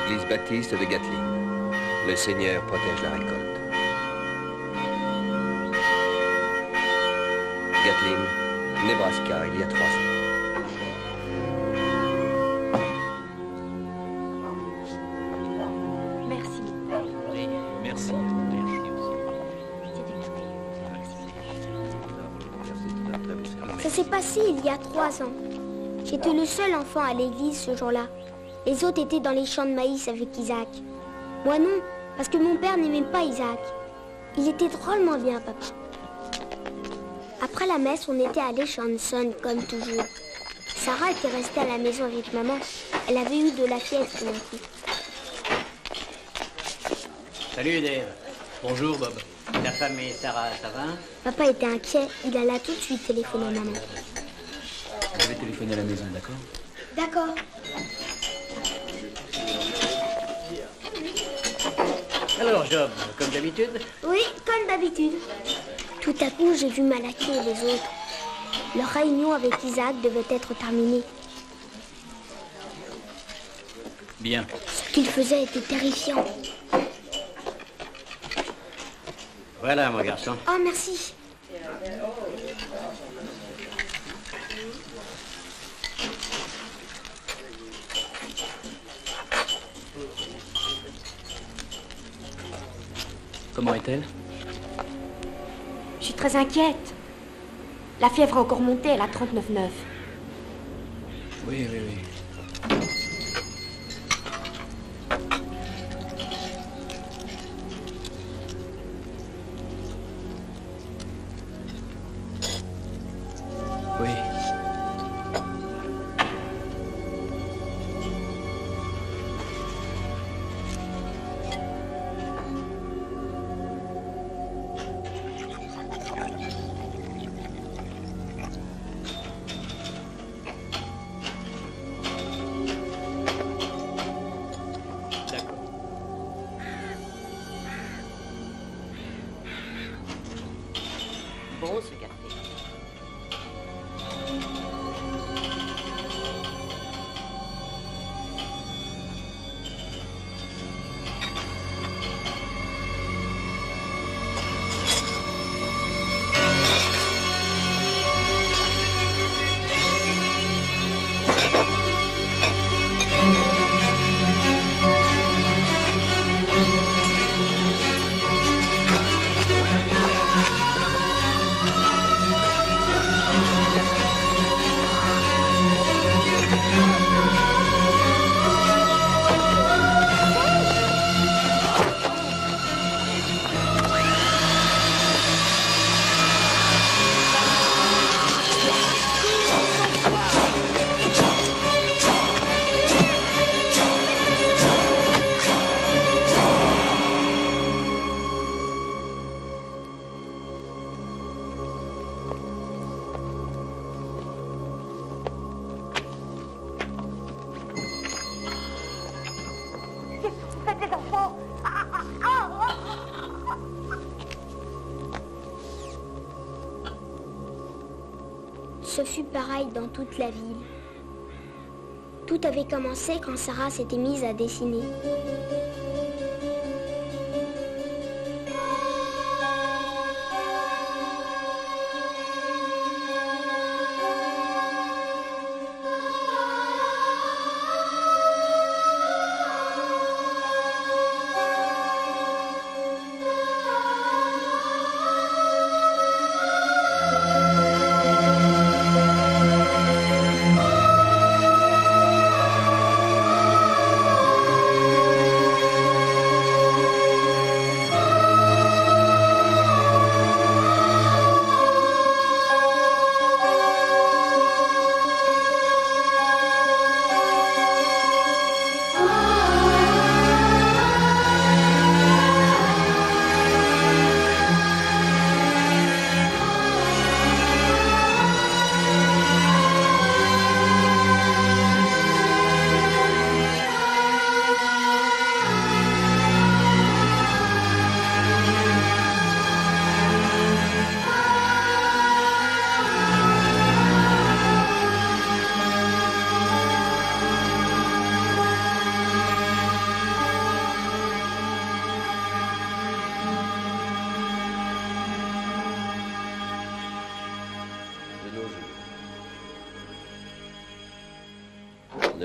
Église baptiste de Gatling. Le Seigneur protège la récolte. Gatling, Nebraska, il y a 3 ans. Merci. Oui, merci. Ça s'est passé il y a 3 ans. J'étais le seul enfant à l'église ce jour-là. Les autres étaient dans les champs de maïs avec Isaac. Moi non, parce que mon père n'aimait pas Isaac. Il était drôlement bien, papa. Après la messe, on était allé chez Hanson, comme toujours. Sarah était restée à la maison avec maman. Elle avait eu de la fièvre tout d'un coup. Salut Dave. Bonjour Bob. Ta femme et Sarah, ça va? Papa était inquiet. Il alla tout de suite téléphoner à maman. Je vais téléphoner à la maison, d'accord? D'accord. Alors Job, comme d'habitude? Oui, comme d'habitude. Tout à coup, j'ai vu Malachi et les autres. Leur réunion avec Isaac devait être terminée. Bien. Ce qu'ils faisaient était terrifiant. Voilà mon garçon. Oh, merci. Comment est-elle? Je suis très inquiète. La fièvre a encore monté, elle a 39,9. Oui, oui, oui. Oui. Bon ce café. Ce fut pareil dans toute la ville. Tout avait commencé quand Sarah s'était mise à dessiner.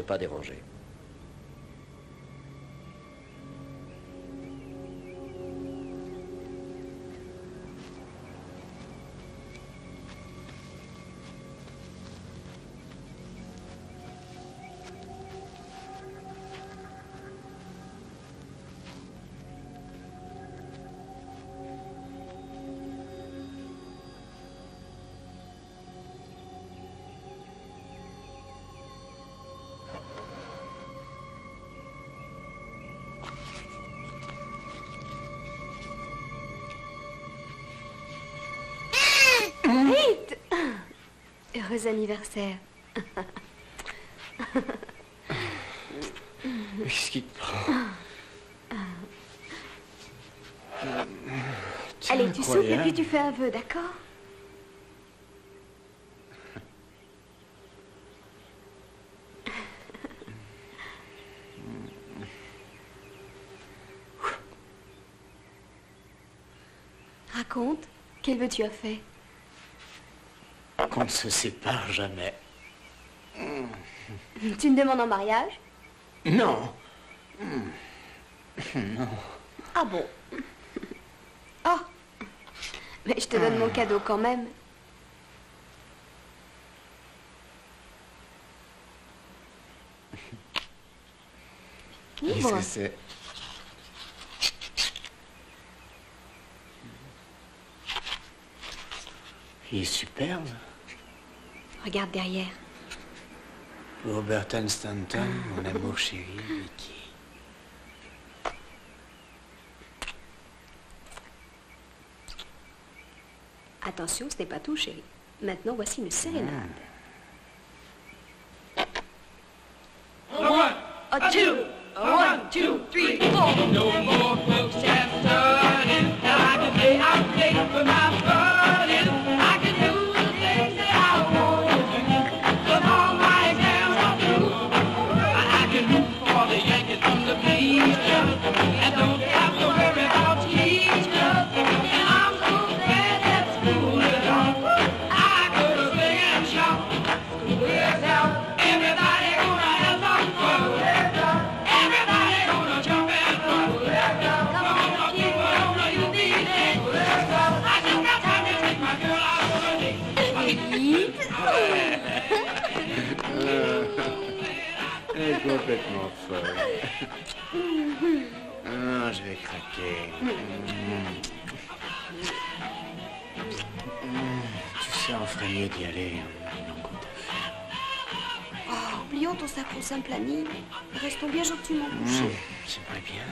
ne pas déranger. Vite! Heureux anniversaire. Qu'est-ce qui te prend? Allez, tu souffles et puis tu fais un vœu, d'accord? Raconte, quel vœu tu as fait? Qu'on ne se sépare jamais. Tu me demandes en mariage? Non. Ah bon? Oh! Mais je te donne mon cadeau quand même. Qu'est-ce Livre. que c'est? Il est superbe. Regarde derrière. Pour Burton Stanton, mon amour chéri, Mickey. Attention, ce n'est pas tout, chérie. Maintenant, voici une sérénade. A two, a 1, 2, 3, 4. No more folks just turning. Now I can lay out late for my burden. I can do the things that I want to do. 'Cause all my exams are through. I can root for the Yankees from the bleachers. And don't have to worry about teachers. And I'm so glad that school is off. I could sing and shout. School is out. Everybody gonna have some fun. Everybody gonna jump and run. Come on, people, don't you need it? I just got time to take my girl out on a date. Elle est complètement folle. Ah, je vais craquer. Tu sais, on ferait mieux d'y aller. Non, compte à faire. Oh, oublions ton sacro-saint planning. Restons bien gentiment couchés. J'aimerais bien.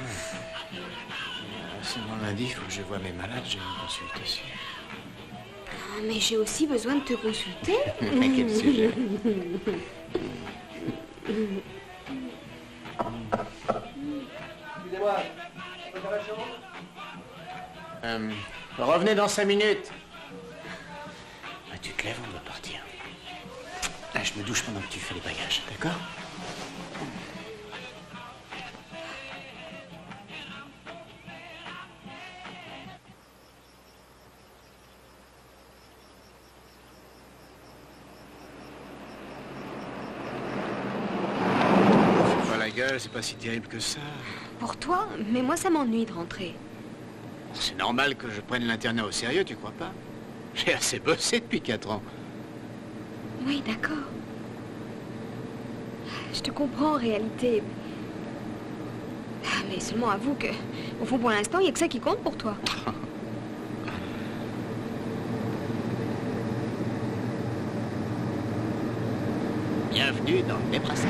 Seulement lundi, il faut que je voie mes malades, j'ai une consultation. Ah, mais j'ai aussi besoin de te consulter. Mais quel sujet? Excusez-moi, préparation? Revenez dans 5 minutes. Ah, tu te lèves, on doit partir. Ah, je me douche pendant que tu fais les bagages, d'accord? Fais pas la gueule, c'est pas si terrible que ça. Pour toi, mais moi ça m'ennuie de rentrer. C'est normal que je prenne l'internat au sérieux, tu crois pas? J'ai assez bossé depuis 4 ans. Oui, d'accord. Je te comprends en réalité. Mais seulement avoue que, au fond, pour l'instant, il n'y a que ça qui compte pour toi. Bienvenue dans le Nebraska.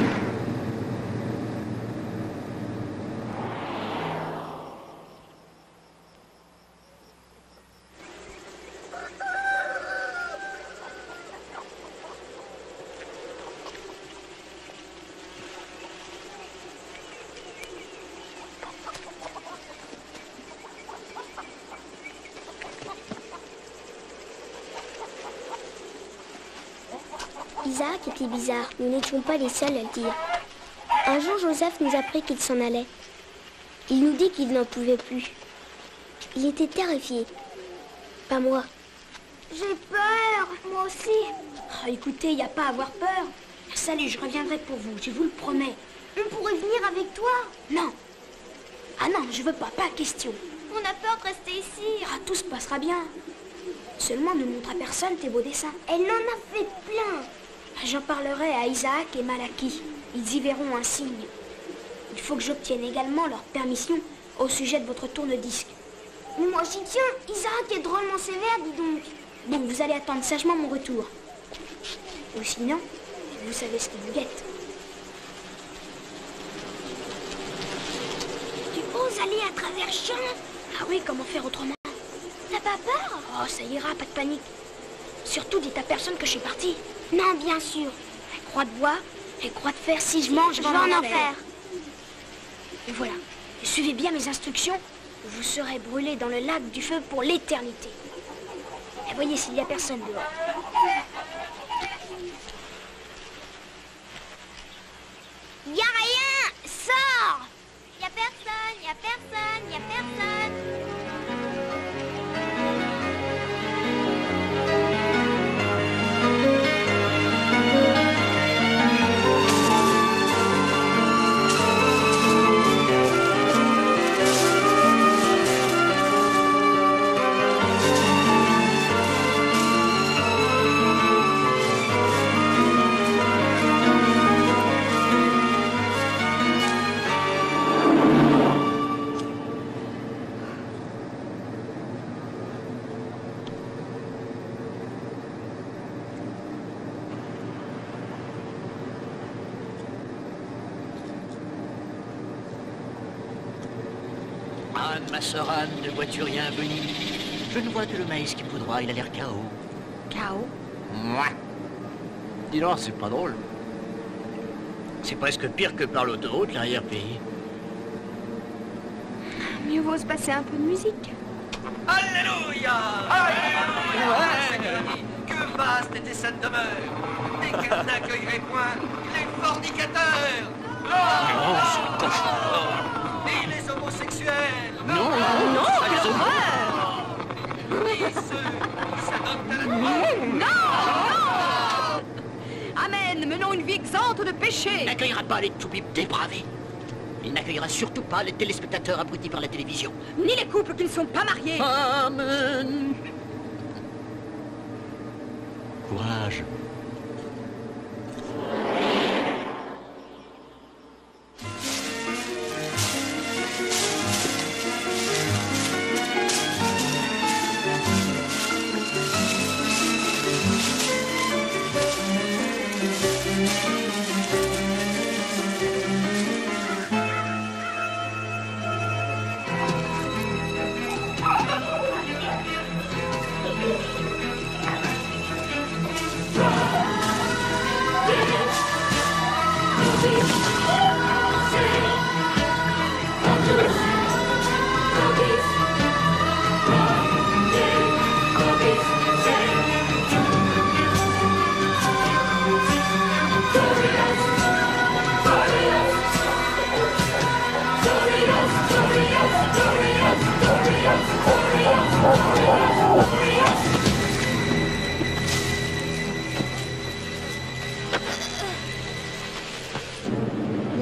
Isaac était bizarre, nous n'étions pas les seuls à le dire. Un jour, Joseph nous apprit qu'il s'en allait. Il nous dit qu'il n'en pouvait plus. Il était terrifié. Pas moi. J'ai peur, moi aussi. Oh, écoutez, il n'y a pas à avoir peur. Salut, je reviendrai pour vous, je vous le promets. On pourrait venir avec toi? Non. Ah non, je veux pas question. On a peur de rester ici. Ah, tout se passera bien. Seulement, ne montre à personne tes beaux dessins. Elle en a fait plein. J'en parlerai à Isaac et Malaki. Ils y verront un signe. Il faut que j'obtienne également leur permission au sujet de votre tourne-disque. Mais moi j'y tiens. Isaac est drôlement sévère, dis donc. Bon, vous allez attendre sagement mon retour. Ou sinon, vous savez ce qui vous guette. Tu oses aller à travers champs? Ah oui, comment faire autrement? T'as pas peur? Oh, ça ira, pas de panique. Surtout, dites à personne que je suis partie. Non, bien sûr. Les croix de bois, les croix de fer, si je mange, je vais en faire. Et voilà. Et suivez bien mes instructions. Vous serez brûlés dans le lac du feu pour l'éternité. Et voyez s'il y a personne dehors. Y a rien! Sors! Y a personne, y a personne, y a personne. Anne, ma sœur Anne, ne vois-tu rien venir? Je ne vois que le maïs qui poudroie, il a l'air KO. KO? Mouah. Dis donc, c'est pas drôle. C'est presque pire que par l'autoroute, l'arrière-pays. Mieux vaut se passer un peu de musique. Alléluia! Alléluia! Que vaste était cette demeure! Et qu'elle n'accueillerait point les fornicateurs! Ni les homosexuels! Non, quelle horreur! Ni ceux qui s'adonnent à la drogue! Non! Amen, menons une vie exempte de péché. Il n'accueillera pas les toubibs dépravés. Il n'accueillera surtout pas les téléspectateurs abrutis par la télévision. Ni les couples qui ne sont pas mariés. Amen. Courage.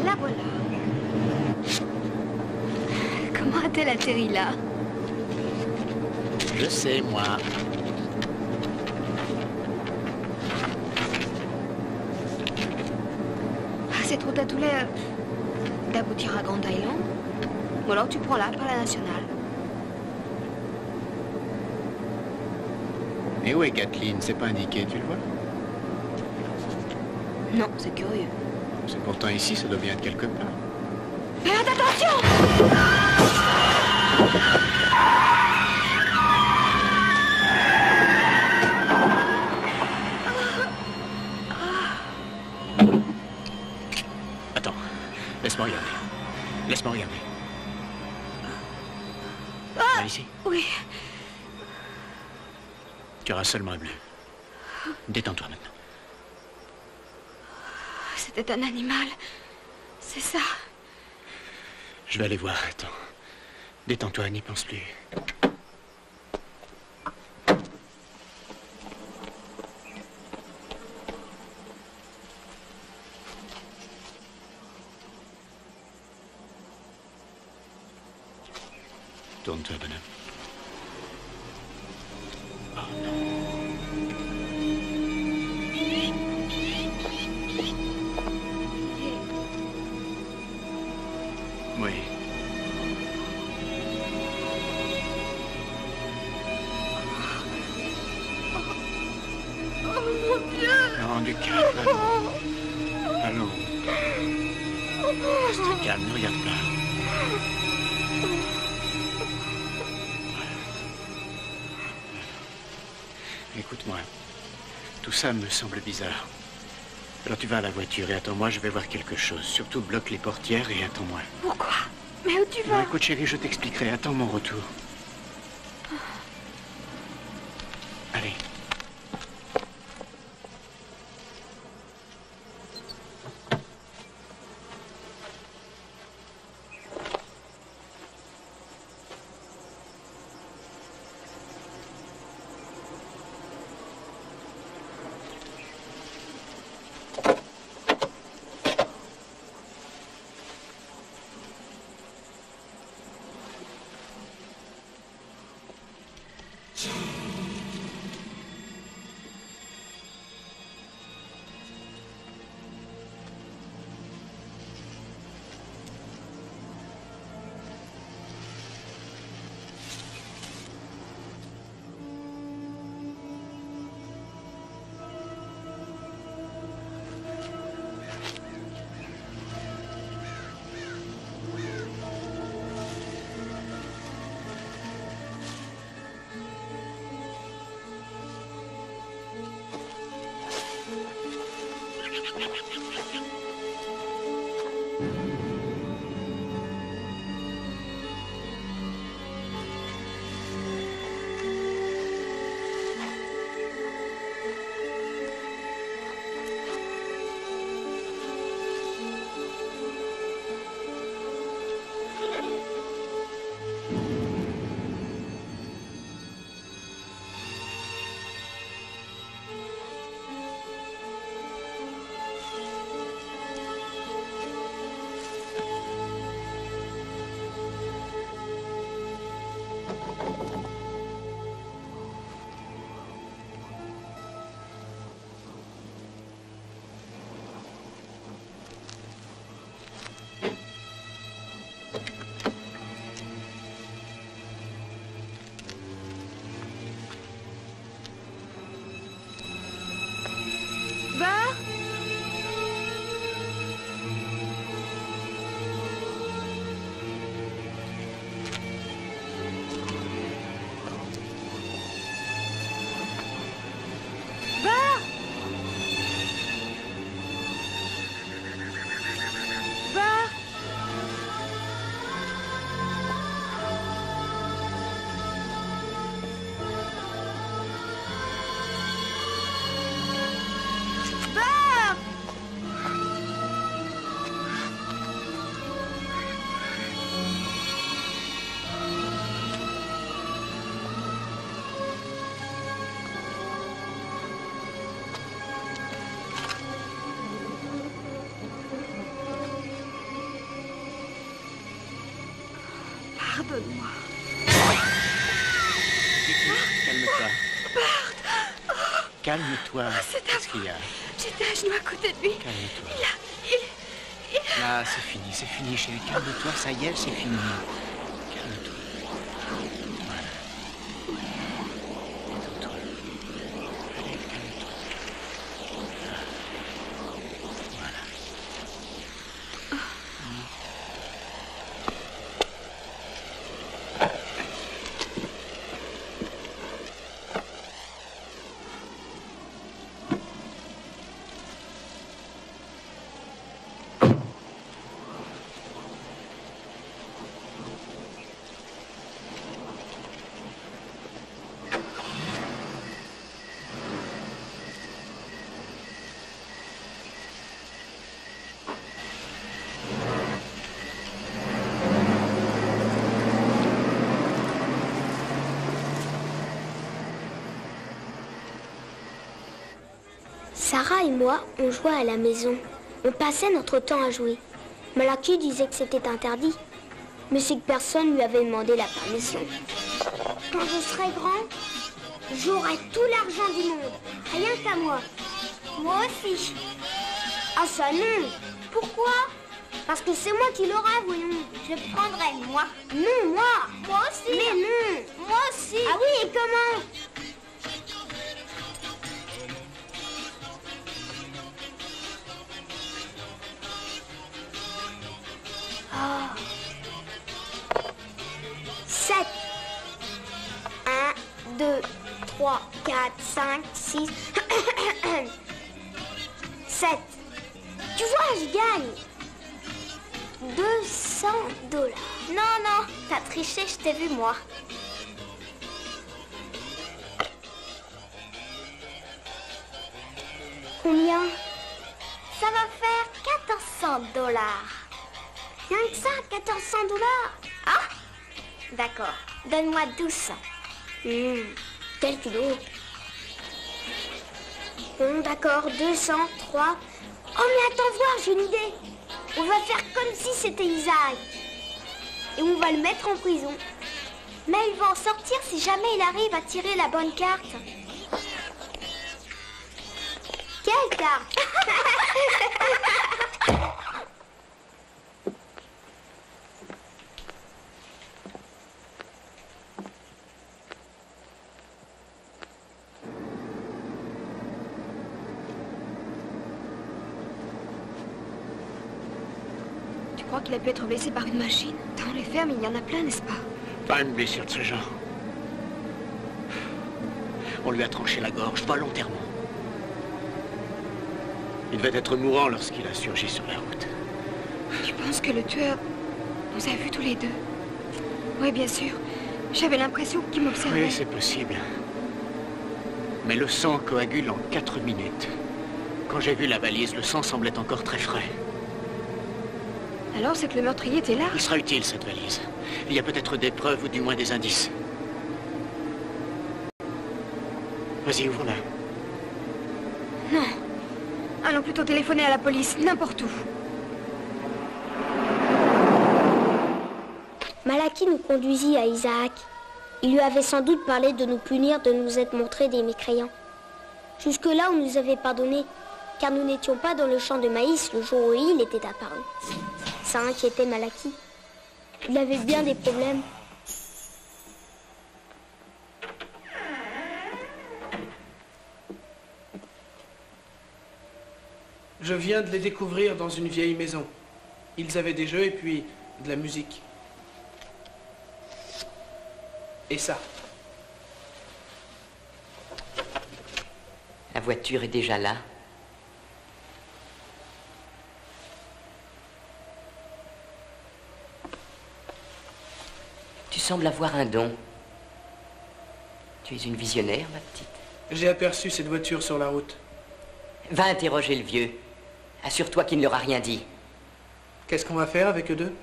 La voilà. Comment a-t-elle atterri là? Je sais, moi. Cette route à tous les... d'aboutir à Grand Island. Ou alors tu prends là, par la nationale. Et où est Kathleen? C'est pas indiqué, tu le vois? Non, c'est curieux. C'est pourtant ici, ça doit bien être quelque part. Faites attention! Attends, laisse-moi regarder. Laisse-moi regarder. Viens ici. Oui. Tu auras seulement un bleu. Détends-toi maintenant. C'était un animal. C'est ça. Je vais aller voir, attends. Détends-toi, n'y pense plus. Tourne-toi, bonhomme. Oui. Oh mon Dieu! Non, du calme. Allons. Reste calme, ne regarde pas. Écoute-moi. Tout ça me semble bizarre. Alors tu vas à la voiture et attends-moi, je vais voir quelque chose. Surtout bloque les portières et attends-moi. Pourquoi? Mais où tu vas? Non, écoute chérie, je t'expliquerai. Attends mon retour. Allez. Pardonne-moi. Calme-toi. Calme-toi. Qu'est-ce qu'il y a? J'étais à genoux à côté de lui. Calme-toi. Il Là, c'est fini, chérie. Calme-toi, ça y est, c'est fini. Calme-toi. Voilà. Détends-toi. Allez, calme-toi. Voilà. Sarah et moi, on jouait à la maison. On passait notre temps à jouer. Malachi disait que c'était interdit. Mais c'est que personne lui avait demandé la permission. Quand je serai grand, j'aurai tout l'argent du monde. Rien qu'à moi. Moi aussi. Ah ça non. Pourquoi? Parce que c'est moi qui l'aurai, voyons. Je prendrai, moi. Non, moi. Moi aussi. Mais non. Moi aussi. Ah oui, et comment? Oh. 7. 1, 2, 3, 4, 5, 6. 7. Tu vois, je gagne. $200. Non, non, t'as triché, je t'ai vu, moi. Combien? Ça va faire $1400. Rien que ça, $1400. Ah, d'accord. Donne-moi 1200. Quel kilo? Bon, d'accord, 200, 3. Oh, mais attends voir, j'ai une idée. On va faire comme si c'était Isaac. Et on va le mettre en prison. Mais il va en sortir si jamais il arrive à tirer la bonne carte. Quelle carte? Tu crois qu'il a pu être blessé par une machine? Dans les fermes, il y en a plein, n'est-ce pas? Pas une blessure de ce genre. On lui a tranché la gorge volontairement. Il devait être mourant lorsqu'il a surgi sur la route. Tu penses que le tueur nous a vus tous les deux? Oui, bien sûr. J'avais l'impression qu'il m'observait. Oui, c'est possible. Mais le sang coagule en 4 minutes. Quand j'ai vu la valise, le sang semblait encore très frais. Alors c'est que le meurtrier était là? Il sera utile, cette valise. Il y a peut-être des preuves ou du moins des indices. Vas-y, ouvre-la. Non. Allons plutôt téléphoner à la police, n'importe où. Malaki nous conduisit à Isaac. Il lui avait sans doute parlé de nous punir de nous être montrés des mécréants. Jusque-là, on nous avait pardonné, car nous n'étions pas dans le champ de maïs le jour où il était apparu. Ça inquiétait Malaki. Il avait bien des problèmes. Je viens de les découvrir dans une vieille maison. Ils avaient des jeux et puis de la musique. Et ça. La voiture est déjà là. Tu sembles avoir un don. Tu es une visionnaire, ma petite. J'ai aperçu cette voiture sur la route. Va interroger le vieux. Assure-toi qu'il ne leur a rien dit. Qu'est-ce qu'on va faire avec eux deux?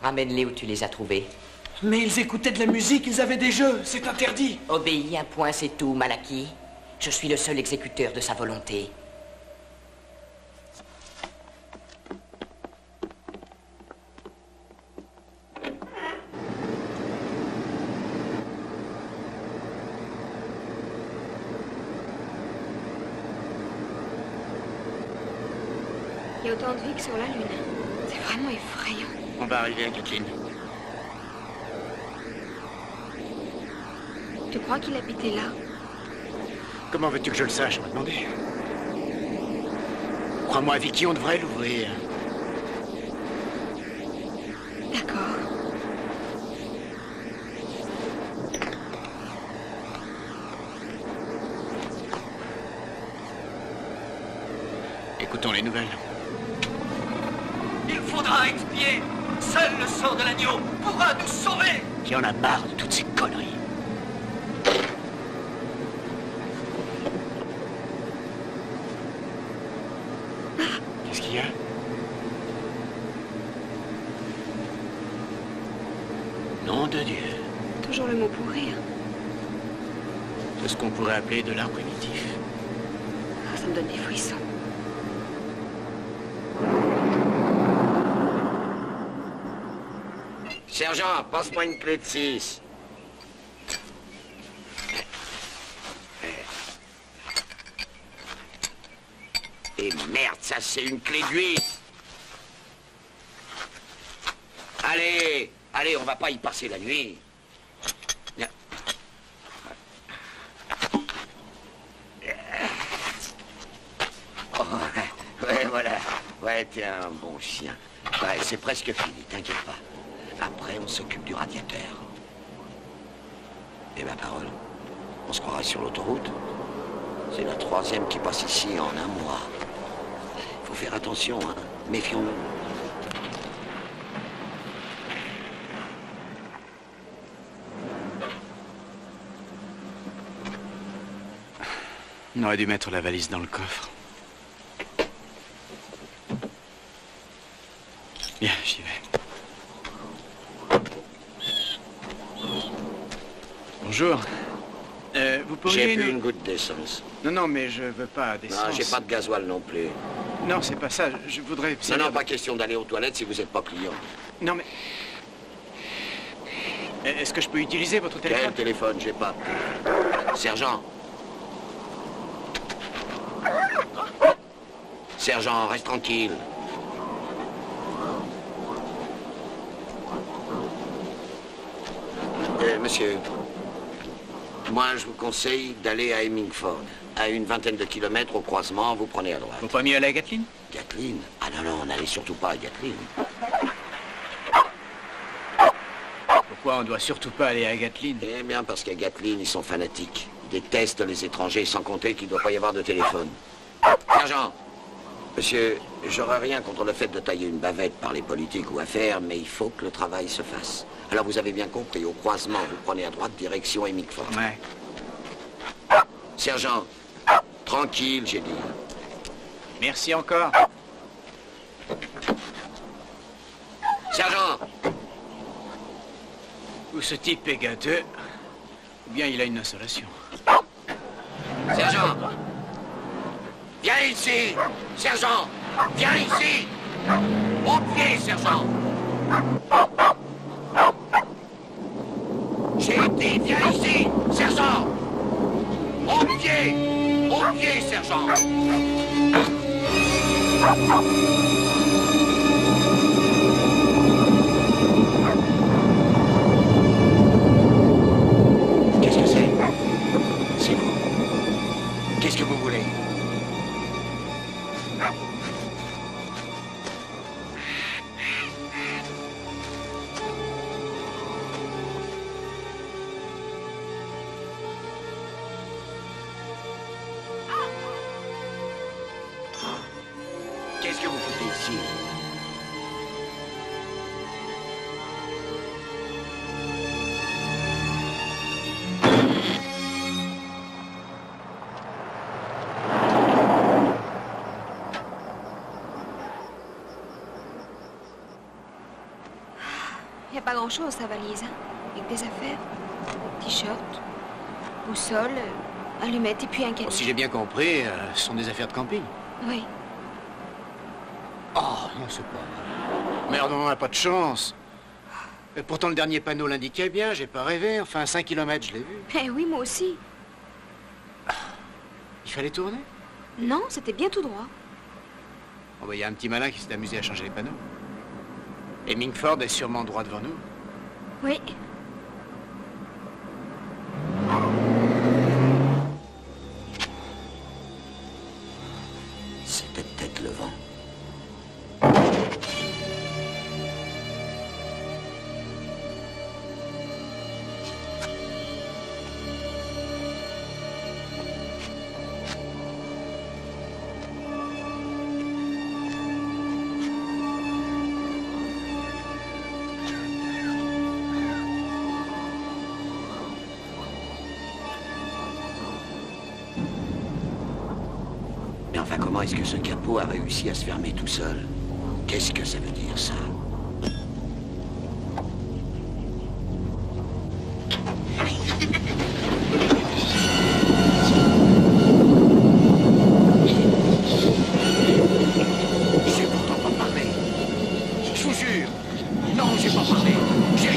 Ramène-les où tu les as trouvés. Mais ils écoutaient de la musique, ils avaient des jeux, c'est interdit. Obéis un point, c'est tout, Malaki. Je suis le seul exécuteur de sa volonté. Il y a autant de vie que sur la Lune. C'est vraiment effrayant. On va arriver à Kathleen. Tu crois qu'il habitait là? Comment veux-tu que je le sache, on m'a demandé. Crois-moi, Vicky, on devrait l'ouvrir. D'accord. Écoutons les nouvelles. Il faudra expier. Seul le sang de l'agneau pourra nous sauver. Il y en a marre de toutes ces conneries. Qu'est-ce qu'il y a? Nom de Dieu. Toujours le mot pour rire. C'est ce qu'on pourrait appeler de l'art primitif. Ah, ça me donne des frissons. Sergent, passe-moi une clé de 6. Et merde, ça c'est une clé de 8. Allez, allez, on va pas y passer la nuit. Oh, ouais, voilà. Ouais, t'es un bon chien. Ouais, c'est presque fini, t'inquiète pas. Après, on s'occupe du radiateur. Et ma parole, on se croirait sur l'autoroute. C'est la 3e qui passe ici en un mois. Faut faire attention, hein. Méfions-nous. On aurait dû mettre la valise dans le coffre. Bien, j'y vais. Bonjour. Vous pourriez... J'ai plus une goutte d'essence. Non, non, mais je veux pas d'essence. Non, j'ai pas de gasoil non plus. Non, c'est pas ça. Je voudrais... Non, non, pas question d'aller aux toilettes si vous n'êtes pas client. Non, mais... Est-ce que je peux utiliser votre téléphone? Quel téléphone? J'ai pas. Sergent. Sergent, reste tranquille. Monsieur, moi je vous conseille d'aller à Hemmingford. À une 20aine de kilomètres au croisement, vous prenez à droite. Faut pas mieux aller à Gatlin? Gatlin? Ah non, non, n'allez surtout pas à Gatlin. Pourquoi on doit surtout pas aller à Gatlin? Eh bien, parce qu'à Gatlin, ils sont fanatiques. Ils détestent les étrangers, sans compter qu'il ne doit pas y avoir de téléphone. Sergent, monsieur, j'aurais rien contre le fait de tailler une bavette par les politiques ou affaires, mais il faut que le travail se fasse. Alors vous avez bien compris, au croisement, vous prenez à droite, direction Hemmingford. Ouais. Sergent, tranquille, j'ai dit. Merci encore. Sergent! Ou ce type est gâteux, ou bien il a une insolation. Sergent! Viens ici! Sergent! Viens ici! Au pied, sergent! J'ai dit, viens ici! Sergent! Au pied! Au pied, sergent! Qu'est-ce que c'est? C'est vous. Qu'est-ce que vous voulez? Qu'est-ce que vous foutez ici? Il n'y a pas grand-chose dans sa valise, hein. Avec des affaires, t-shirt, boussole, allumettes et puis un caddie. Si j'ai bien compris, ce sont des affaires de camping. Oui. Oh, non, c'est pas vrai. Merde, on n'a pas de chance. Et pourtant, le dernier panneau l'indiquait bien, j'ai pas rêvé. Enfin, 5 kilomètres, je l'ai vu. Eh oui, moi aussi. Il fallait tourner? Non, c'était bien tout droit. Oh, bah, y a un petit malin qui s'est amusé à changer les panneaux. Hemmingford est sûrement droit devant nous. Oui. C'était peut-être le vent. Mais enfin, comment est-ce que ce capot a réussi à se fermer tout seul? Qu'est-ce que ça veut dire, ça? J'ai pourtant pas parlé. Je vous jure. Non, j'ai pas parlé. J'ai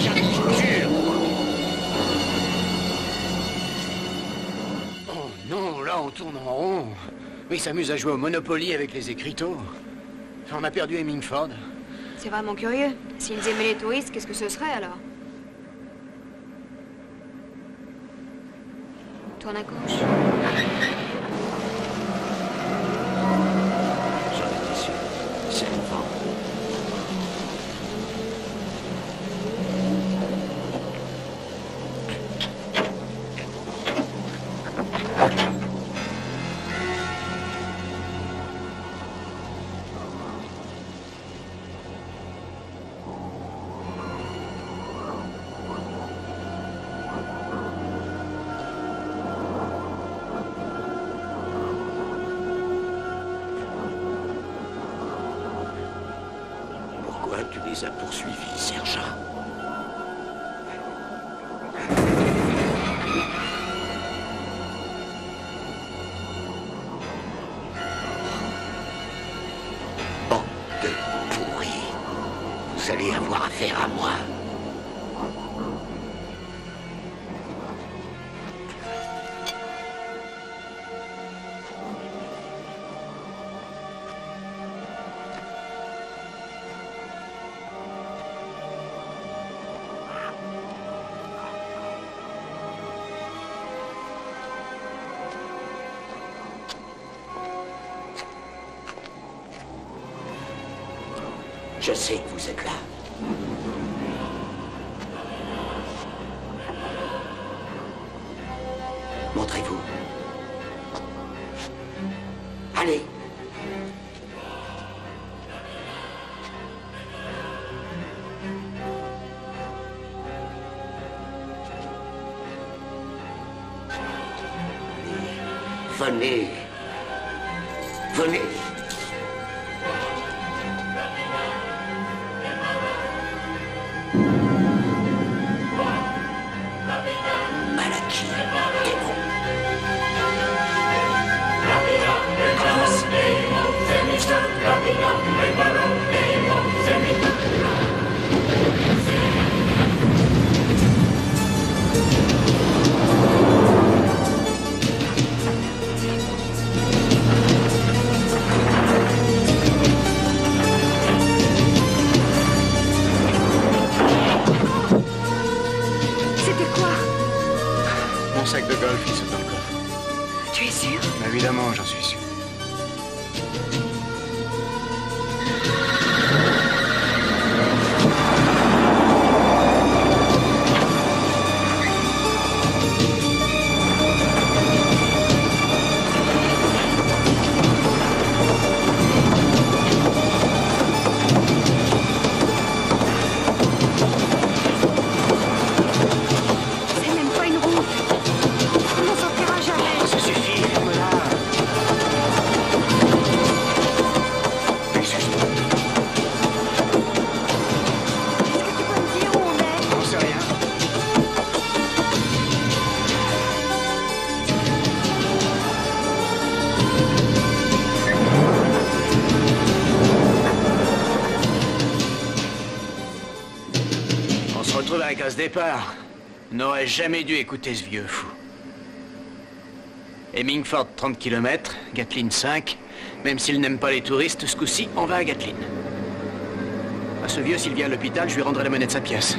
on tourne en rond. Ils s'amusent à jouer au Monopoly avec les écriteaux. On a perdu Hemingford. C'est vraiment curieux. S'ils aimaient les touristes, qu'est-ce que ce serait alors? Tourne à gauche. J'en étais sûr. C'est le vent. Tu les as poursuivis, sergent. Bande de pourris. Vous allez avoir affaire à moi. Je sais que vous êtes là. Montrez-vous. Allez. Venez. Venez. Mon sac de golf, il saute dans le coffre. Tu es sûr? Évidemment, j'en suis sûr. Avec à ce départ, n'aurait jamais dû écouter ce vieux fou. Hemingford 30 km, Gatlin 5. Même s'il n'aime pas les touristes, ce coup-ci, on va à Gatlin. À ce vieux, s'il vient à l'hôpital, je lui rendrai la monnaie de sa pièce.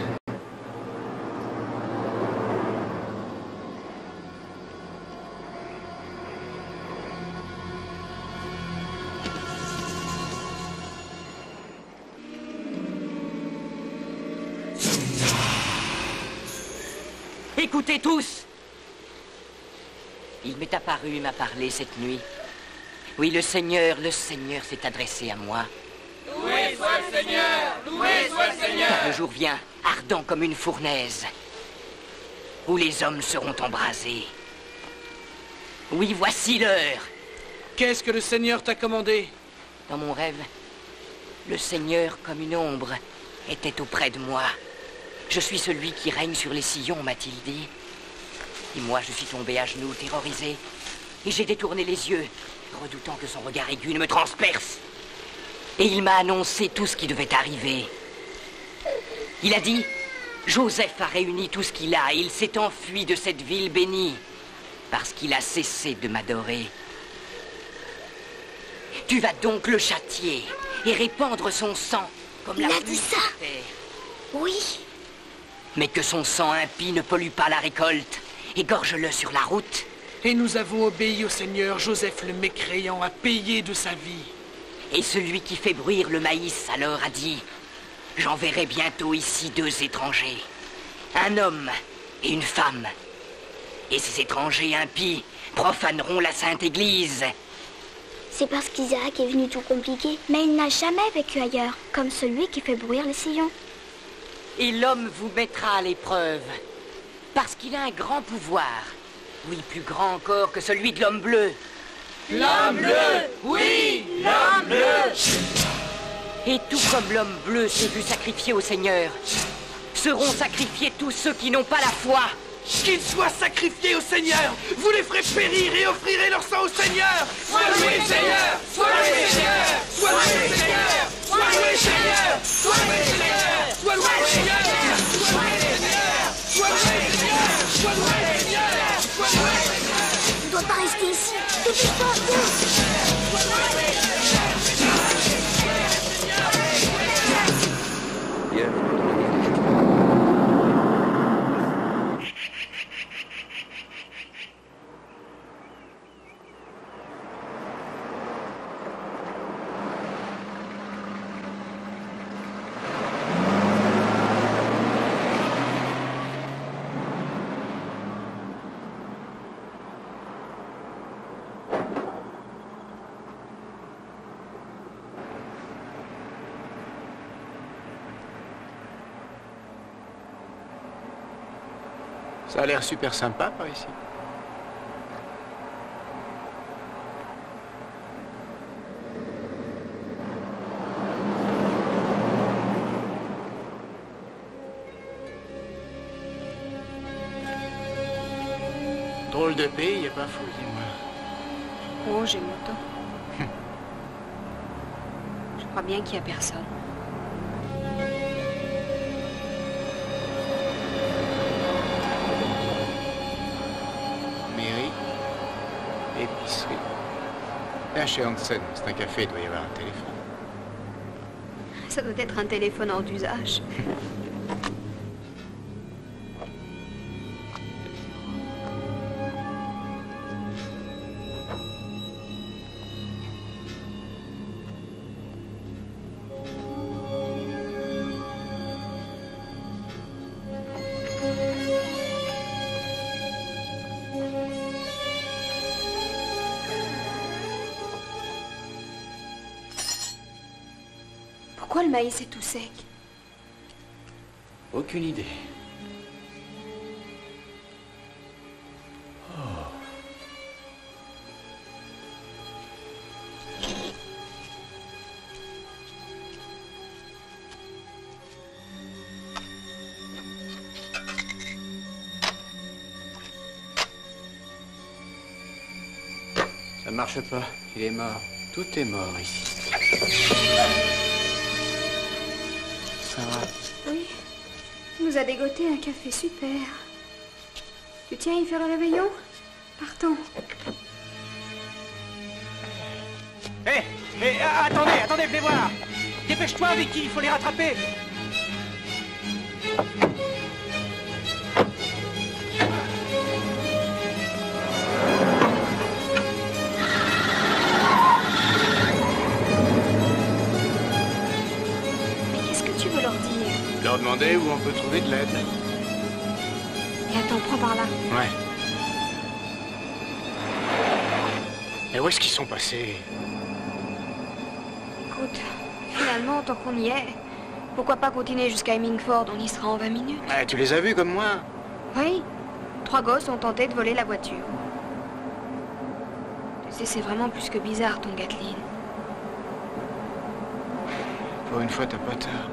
Écoutez tous! Il m'est apparu, m'a parlé cette nuit. Oui, le Seigneur s'est adressé à moi. Loué soit le Seigneur! Loué soit le Seigneur! Car le jour vient, ardent comme une fournaise, où les hommes seront embrasés. Oui, voici l'heure. Qu'est-ce que le Seigneur t'a commandé? Dans mon rêve, le Seigneur, comme une ombre, était auprès de moi. Je suis celui qui règne sur les sillons, m'a-t-il dit. Et moi, je suis tombé à genoux, terrorisé. Et j'ai détourné les yeux, redoutant que son regard aigu ne me transperce. Et il m'a annoncé tout ce qui devait arriver. Il a dit, Joseph a réuni tout ce qu'il a et il s'est enfui de cette ville bénie. parce qu'il a cessé de m'adorer. Tu vas donc le châtier et répandre son sang comme Il la a pluie dit ça? sur la terre. Oui. Mais que son sang impie ne pollue pas la récolte. Égorge-le sur la route. Et nous avons obéi au Seigneur. Joseph le mécréant a payé de sa vie. Et celui qui fait bruire le maïs alors a dit: j'enverrai bientôt ici 2 étrangers, un homme et une femme. Et ces étrangers impies profaneront la Sainte Église. C'est parce qu'Isaac est venu tout compliquer. Mais il n'a jamais vécu ailleurs, comme celui qui fait bruire les sillons. Et l'homme vous mettra à l'épreuve, parce qu'il a un grand pouvoir. Oui, plus grand encore que celui de l'homme bleu. L'homme bleu! Oui! L'homme bleu! Et tout comme l'homme bleu s'est vu sacrifié au Seigneur, seront sacrifiés tous ceux qui n'ont pas la foi. Qu'ils soient sacrifiés au Seigneur. Vous les ferez périr et offrirez leur sang au Seigneur. Sois loué, Seigneur! Sois loué, Seigneur! Sois loué, Seigneur! Sois loué, Seigneur! Sois loué, Seigneur! Sois loué, Seigneur! Sois loué, Seigneur! Sois loué, Seigneur! Sois loué, Seigneur! Sois loué, Seigneur! Tu dois pas rester ici. Dépêche-toi, Bienvenue dans l'église. Ça a l'air super sympa par ici. Drôle de pays, y a pas fou, dis-moi. Oh, j'ai mon temps. Je crois bien qu'il n'y a personne. Mairie, épicerie. Là, chez Hansen, c'est un café, il doit y avoir un téléphone. Ça doit être un téléphone hors d'usage. Pourquoi le maïs est tout sec? Aucune idée. Ça ne marche pas. Il est mort. Tout est mort ici. Ça va. Oui. Il nous a dégoté un café super. Tu tiens à y faire le réveillon? Partons. Hé, attendez, venez voir. Dépêche-toi, Vicky, il faut les rattraper. Mais qu'est-ce que tu veux leur dire? Leur demander où on peut trouver de l'aide. Et attends, prends par là. Ouais. Mais où est-ce qu'ils sont passés? Écoute, finalement, tant qu'on y est, pourquoi pas continuer jusqu'à Hemingford? On y sera en 20 minutes. Ouais, tu les as vus comme moi? Oui. 3 gosses ont tenté de voler la voiture. Tu sais, c'est vraiment plus que bizarre, ton Gatlin. Pour une fois, t'as pas tort.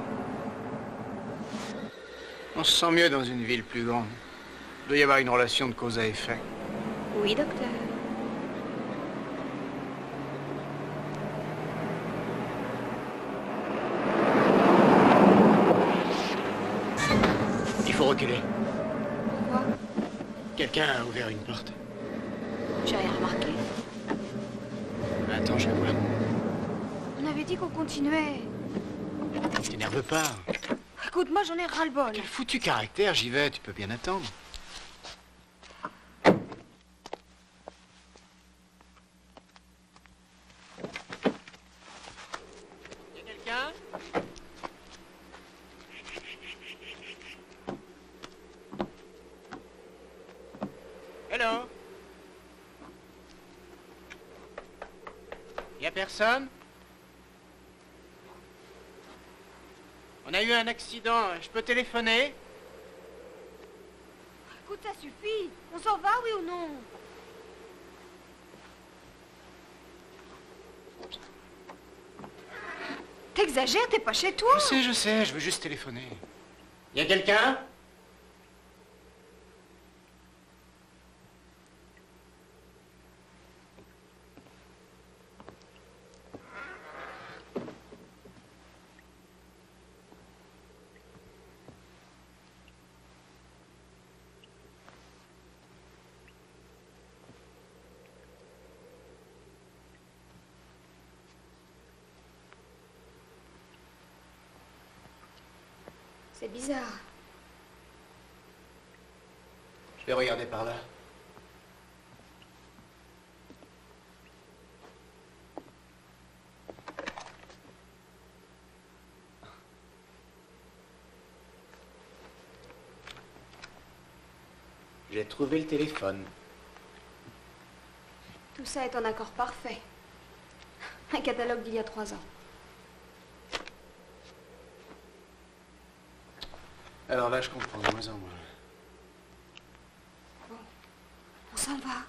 On se sent mieux dans une ville plus grande. Il doit y avoir une relation de cause à effet. Oui, docteur. Il faut reculer. Pourquoi? Quelqu'un a ouvert une porte. J'ai rien remarqué. Attends, je vais voir. On avait dit qu'on continuait. T'énerve pas. Écoute, moi j'en ai ras-le-bol. Quel foutu caractère, j'y vais, tu peux bien attendre. Y a quelqu'un? Hello? Y a personne? On a eu un accident, je peux téléphoner? Écoute, ça suffit. On s'en va, oui ou non? T'exagères, t'es pas chez toi. Je sais, je veux juste téléphoner. Y a quelqu'un? C'est bizarre. Je vais regarder par là. J'ai trouvé le téléphone. Tout ça est en accord parfait. Un catalogue d'il y a 3 ans. Alors là, je comprends de moins en moins. Bon, on s'en va.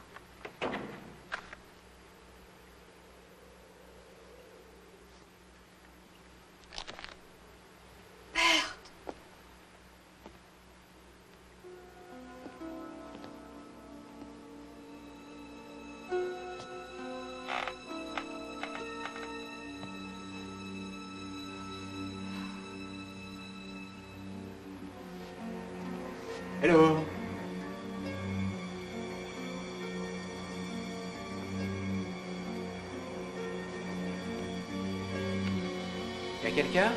Hello. Y a quelqu'un?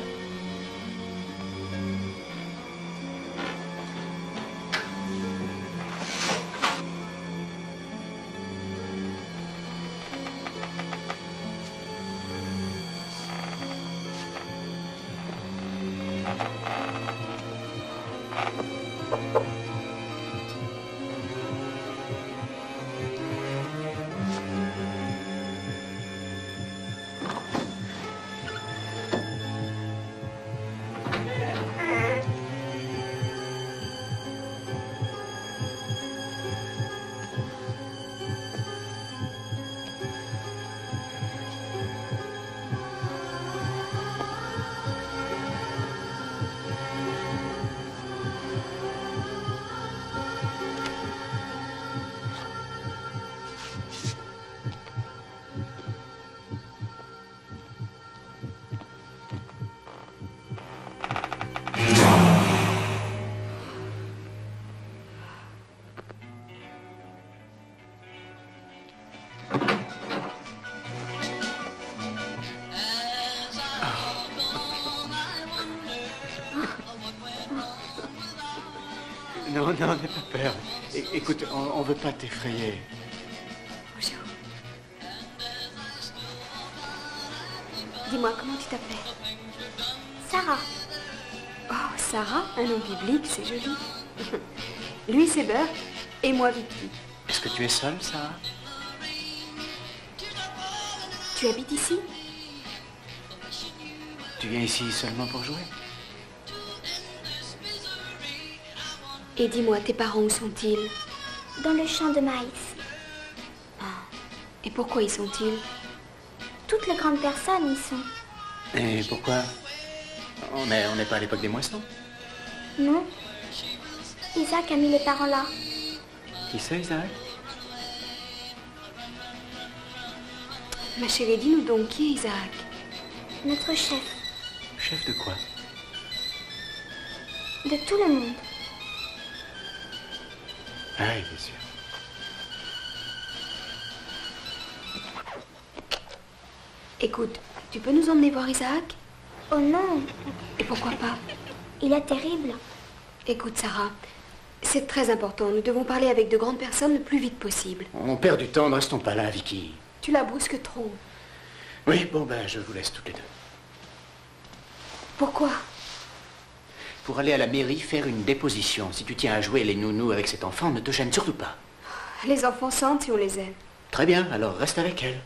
Non, non, n'aie pas peur. Écoute, on veut pas t'effrayer. Bonjour. Dis-moi, comment tu t'appelais? Sarah. Oh, Sarah, un nom biblique, c'est joli. Lui, c'est Burke, et moi, Vicky. Est-ce que tu es seule, Sarah? Tu habites ici? Tu viens ici seulement pour jouer? Et dis-moi, tes parents, où sont-ils? Dans le champ de maïs. Et pourquoi y sont-ils? Toutes les grandes personnes y sont. Et pourquoi? On n'est pas à l'époque des moissons. Non. Isaac a mis les parents là. Qui c'est, Isaac? Ma chérie, dis-nous donc, qui est Isaac? Notre chef. Chef de quoi? De tout le monde. Ah oui, bien sûr. Écoute, tu peux nous emmener voir Isaac? Oh non. Et pourquoi pas? Il est terrible. Écoute, Sarah, c'est très important. Nous devons parler avec de grandes personnes le plus vite possible. On perd du temps, ne restons pas là, Vicky. Tu la brusques trop. Oui, bon ben, je vous laisse toutes les deux. Pourquoi? Pour aller à la mairie faire une déposition. Si tu tiens à jouer les nounous avec cet enfant, ne te gêne surtout pas. Les enfants sentent si on les aime. Très bien, alors reste avec elle.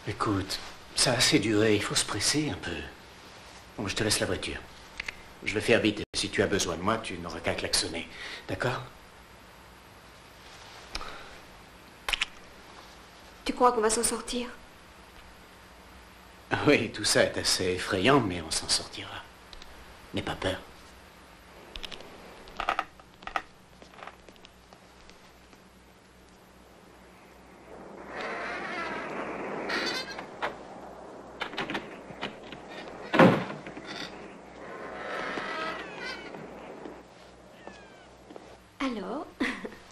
Écoute, ça a assez duré, il faut se presser un peu. Bon, je te laisse la voiture. Je vais faire vite, et si tu as besoin de moi, tu n'auras qu'à klaxonner. D'accord? Tu crois qu'on va s'en sortir? Oui, tout ça est assez effrayant, mais on s'en sortira. N'aie pas peur. Alors,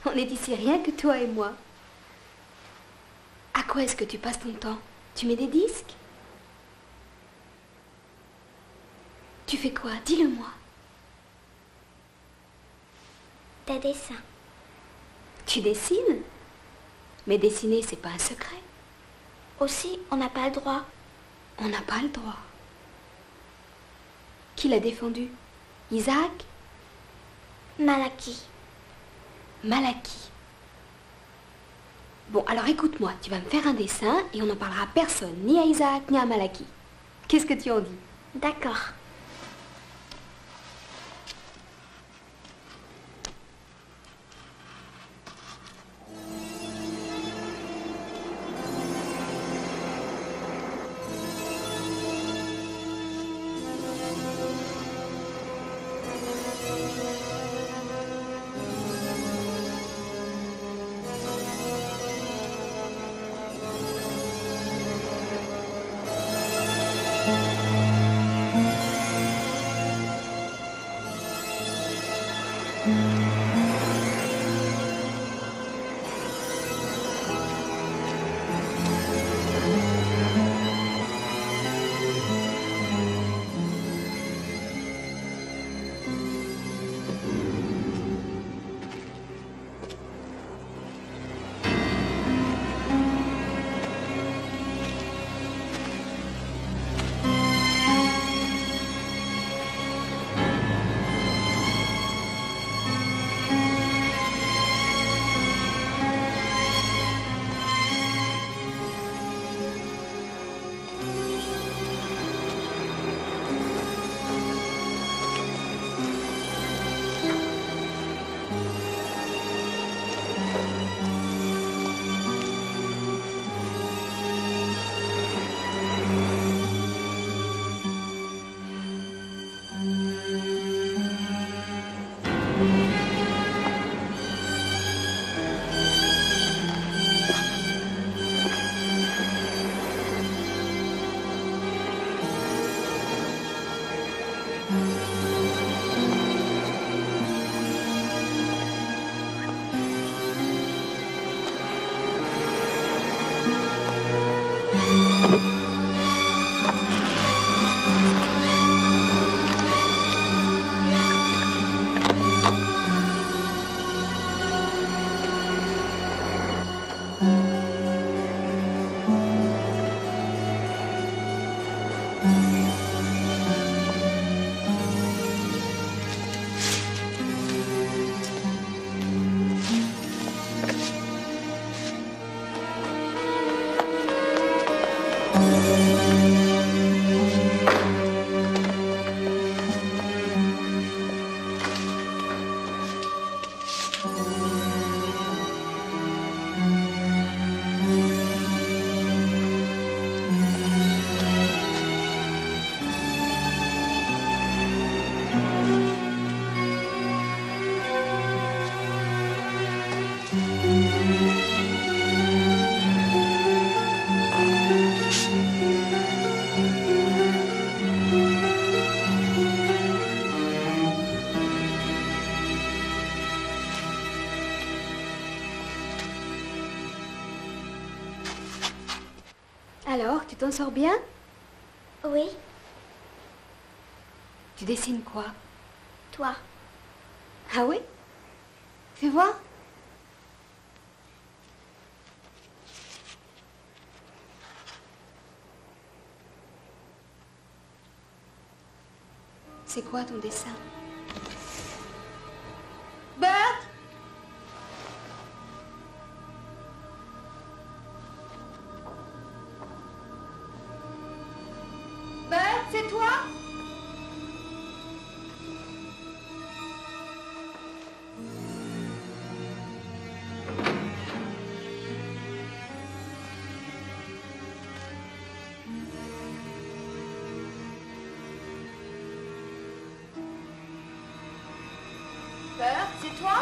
on est ici rien que toi et moi. À quoi est-ce que tu passes ton temps? Tu mets des disques? Tu fais quoi? Dis-le-moi. Des dessins. Tu dessines? Mais dessiner, c'est pas un secret. Aussi, on n'a pas le droit. On n'a pas le droit. Qui l'a défendu? Isaac? Malaki. Malaki. Bon, alors écoute-moi, tu vas me faire un dessin et on n'en parlera à personne, ni à Isaac, ni à Malaki. Qu'est-ce que tu en dis? D'accord. t'en sors bien? Oui, Tu dessines quoi? toi. Ah oui? Fais voir. C'est quoi ton dessin? Bert! Bert, c'est toi? Bert, c'est toi?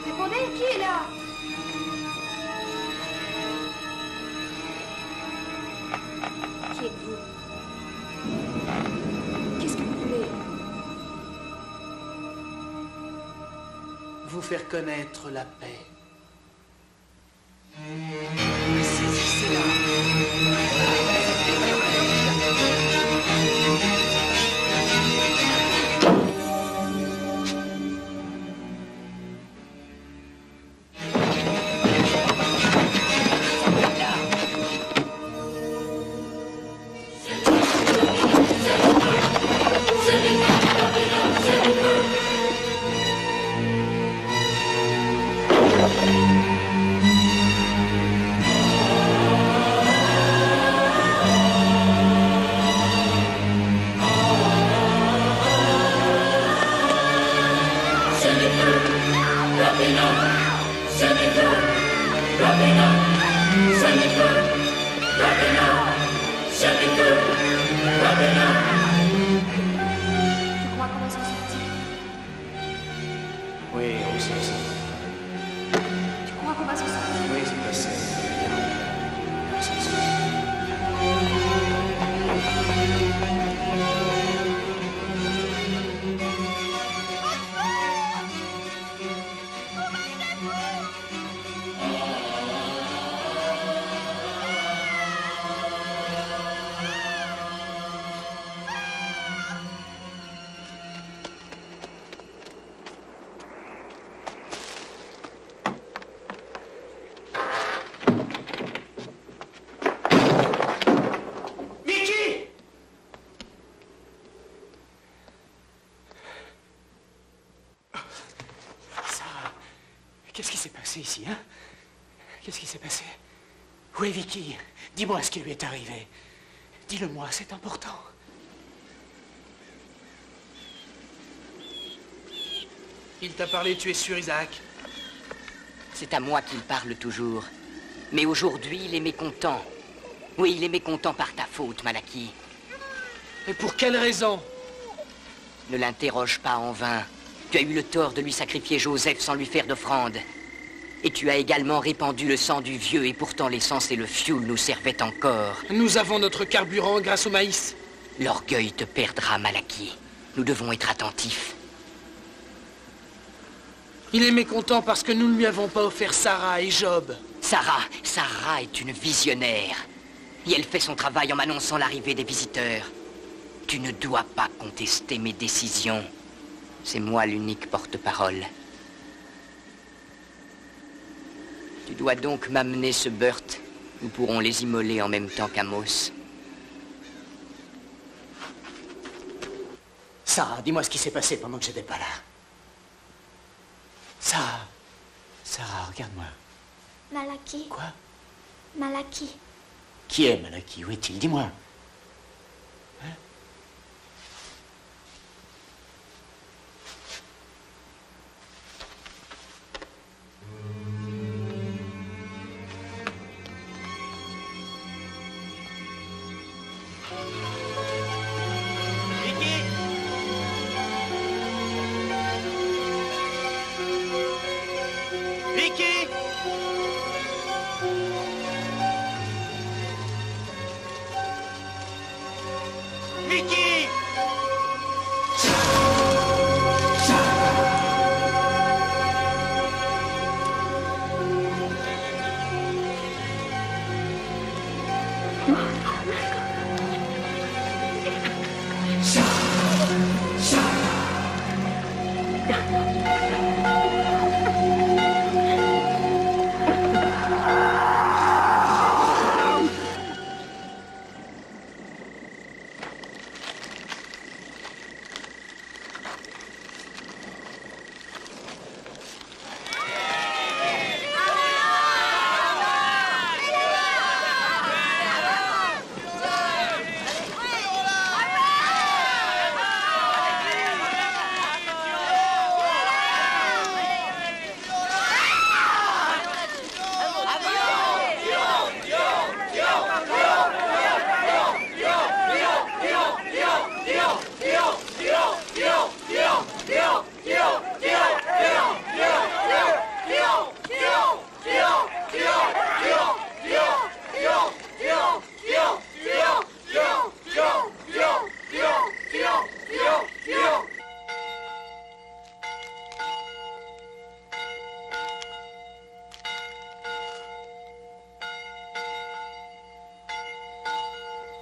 Répondez, qui est là? Qui êtes-vous? Qu'est-ce que vous voulez? Vous faire connaître la paix. Tu crois qu'on va s'en sortir? Oui, on s'en sort. Tu crois qu'on va s'en sortir? Oui, c'est passé. On s'en sort. Vicky! Sarah, qu'est-ce qui s'est passé ici, hein? Qu'est-ce qui s'est passé? Où est Vicky? Dis-moi ce qui lui est arrivé. Dis-le-moi, c'est important. Il t'a parlé, tu es sûr, Isaac? C'est à moi qu'il parle toujours. Mais aujourd'hui, il est mécontent. Oui, il est mécontent par ta faute, Malaki. Et pour quelle raison? Ne l'interroge pas en vain. Tu as eu le tort de lui sacrifier Joseph sans lui faire d'offrande. Et tu as également répandu le sang du vieux, et pourtant l'essence et le fioul nous servaient encore. Nous avons notre carburant grâce au maïs. L'orgueil te perdra, Malaki. Nous devons être attentifs. Il est mécontent parce que nous ne lui avons pas offert Sarah et Job. Sarah est une visionnaire. Et elle fait son travail en m'annonçant l'arrivée des visiteurs. Tu ne dois pas contester mes décisions. C'est moi l'unique porte-parole. Tu dois donc m'amener ce Burt. Nous pourrons les immoler en même temps qu'Amos. Sarah, dis-moi ce qui s'est passé pendant que j'étais pas là. Sarah, regarde-moi. Malaki. Quoi? Malaki. Qui est Malaki? Où est-il? Dis-moi. Hein? Vicky! Vicky! Vicky!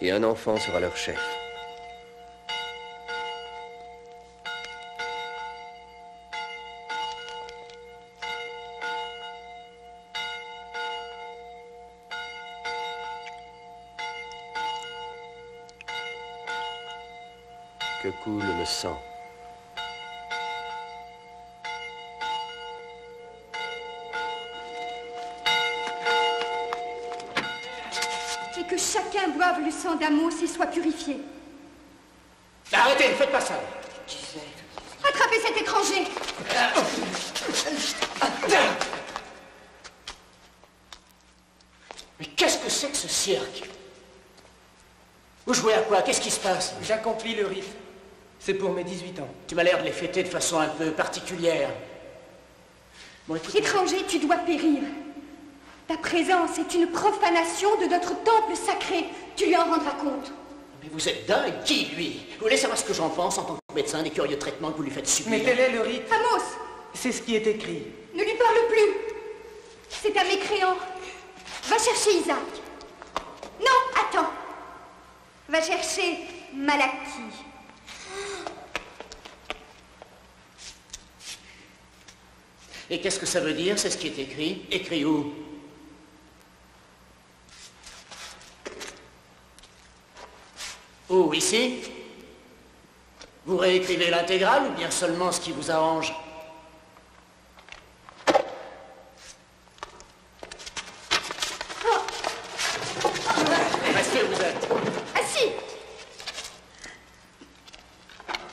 Et un enfant sera leur chef. Que coule le sang. Et que chacun boive le sang d'Amos et soit purifié. Arrêtez, ne faites pas ça. Attrapez cet étranger. Mais qu'est-ce que c'est que ce cirque? Vous jouez à quoi? Qu'est-ce qui se passe? J'accomplis le rite. C'est pour mes 18 ans. Tu m'as l'air de les fêter de façon un peu particulière. Bon, écoute. Étranger, tu dois périr. Ta présence est une profanation de notre temple sacré. Tu lui en rendras compte. Mais vous êtes dingue. Qui, lui? Vous voulez savoir ce que j'en pense en tant que médecin des curieux traitements que vous lui faites subir? Mais tel est le rite. Amos, C'est ce qui est écrit. ne lui parle plus. C'est un mécréant. Va chercher Isaac. Non, attends. Va chercher Malaki. Et qu'est-ce que ça veut dire? C'est ce qui est écrit. Écrit où? Où, ici? Vous réécrivez l'intégrale ou bien seulement ce qui vous arrange? Restez où vous êtes. Assis.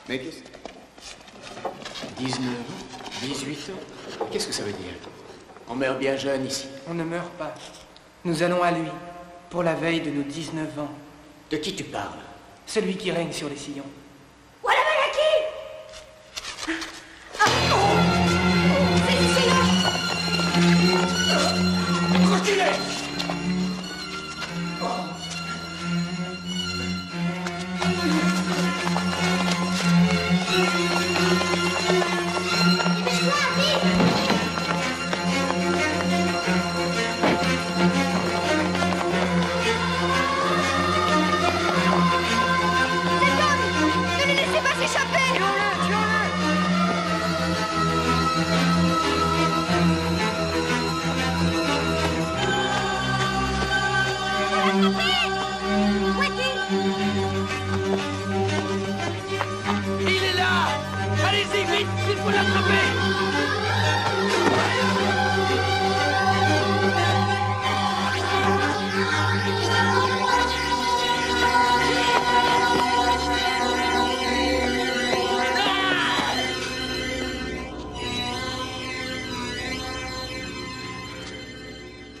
Mais qu'est-ce... 19 ans, 18 ans. Qu'est-ce que ça veut dire? On meurt bien jeune ici. On ne meurt pas. Nous allons à lui, pour la veille de nos 19 ans. De qui tu parles? Celui qui règne sur les sillons. Voilà Malaki. C'est là. Reculez! Ne le laissez pas s'échapper. Il est là! Allez-y, vite! Il faut l'attraper!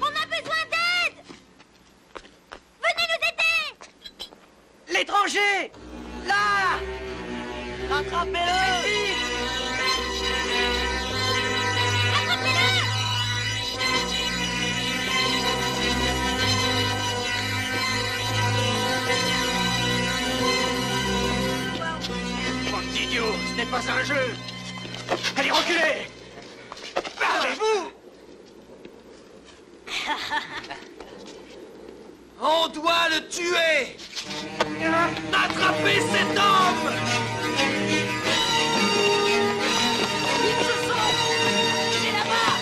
On a besoin d'aide. Venez nous aider. L'étranger! Là! Attrapez-le! Bande d'idiots, ce n'est pas un jeu. Allez, reculez! Parlez-vous! On doit le tuer! Attrapez cet homme! Il se sauve! Il est là-bas!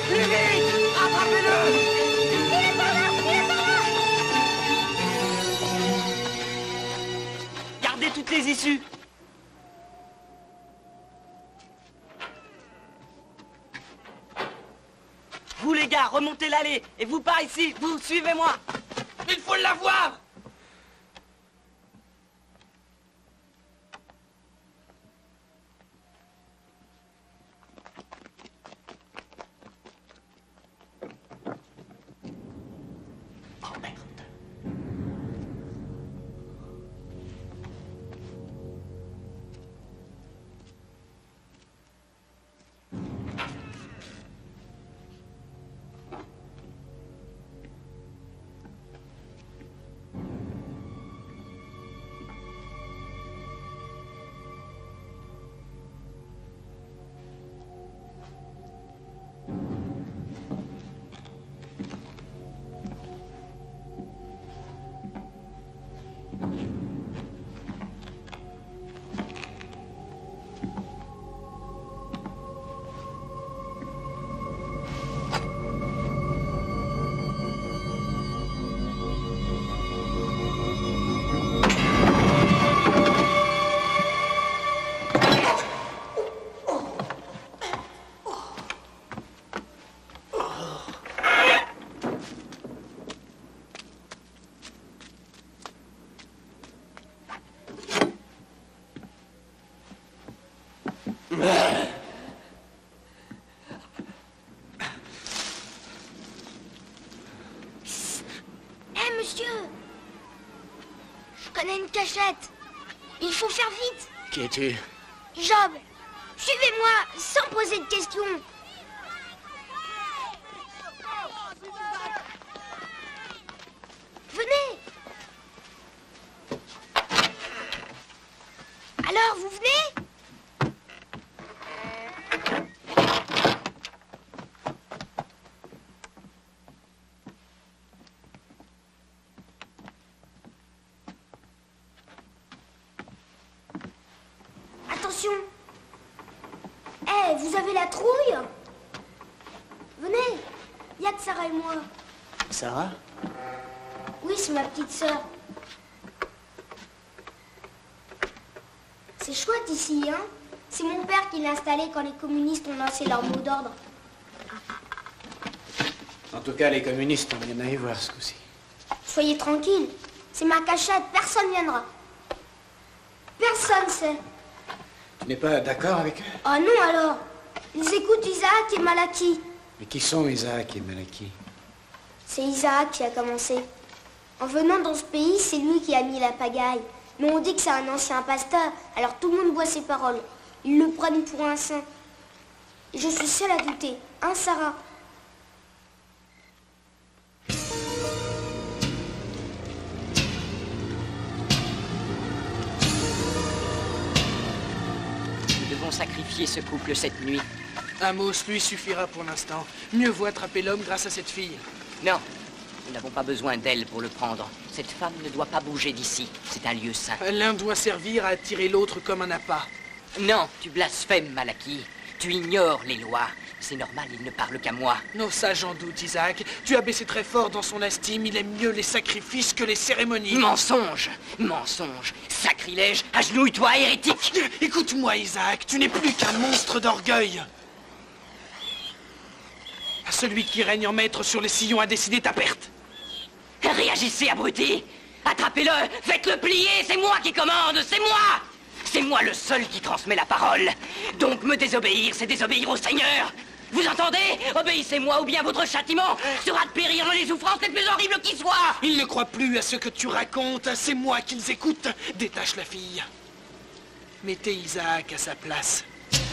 Plus vite! Attrapez-le! Il est par là. Gardez toutes les issues! Vous les gars, remontez l'allée et vous par ici, vous suivez-moi. Il faut l'avoir. Oh merde. monsieur. Je connais une cachette. Il faut faire vite. Qui es-tu? Job, suivez-moi sans poser de questions. Venez. Alors, vous venez? Attention. Eh, vous avez la trouille? Venez. Il y a que Sarah et moi. Sarah? Oui, c'est ma petite sœur. C'est chouette ici, hein? C'est mon père qui l'a installé quand les communistes ont lancé leur mot d'ordre. En tout cas, les communistes ont rien à y voir ce coup-ci. Soyez tranquille. C'est ma cachette, personne viendra. Personne sait. Tu n'es pas d'accord avec eux? Oh non alors. Ils écoutent Isaac et Malaki. Mais qui sont Isaac et Malaki? C'est Isaac qui a commencé. En venant dans ce pays, c'est lui qui a mis la pagaille. Mais on dit que c'est un ancien pasteur, alors tout le monde boit ses paroles. Ils le prennent pour un saint. Et je suis seule à douter. Hein, Sarah? Nous devons sacrifier ce couple cette nuit. Amos lui suffira pour l'instant. Mieux vaut attraper l'homme grâce à cette fille. Non, nous n'avons pas besoin d'elle pour le prendre. Cette femme ne doit pas bouger d'ici. C'est un lieu saint. L'un doit servir à attirer l'autre comme un appât. Non, tu blasphèmes, Malaki. Tu ignores les lois. C'est normal, il ne parle qu'à moi. Non, ça j'en doute, Isaac. Tu as baissé très fort dans son estime. Il aime mieux les sacrifices que les cérémonies. Mensonge! Mensonge! Sacrilège! Agenouille-toi, hérétique! Écoute-moi, Isaac. Tu n'es plus qu'un monstre d'orgueil. Celui qui règne en maître sur les sillons a décidé ta perte. Réagissez, abruti! Attrapez-le! Faites-le plier! C'est moi qui commande! C'est moi! C'est moi le seul qui transmet la parole. Donc me désobéir, c'est désobéir au Seigneur. Vous entendez? Obéissez-moi ou bien votre châtiment sera de périr dans les souffrances les plus horribles qui soient. Ils ne croient plus à ce que tu racontes. C'est moi qu'ils écoutent. Détache la fille. Mettez Isaac à sa place.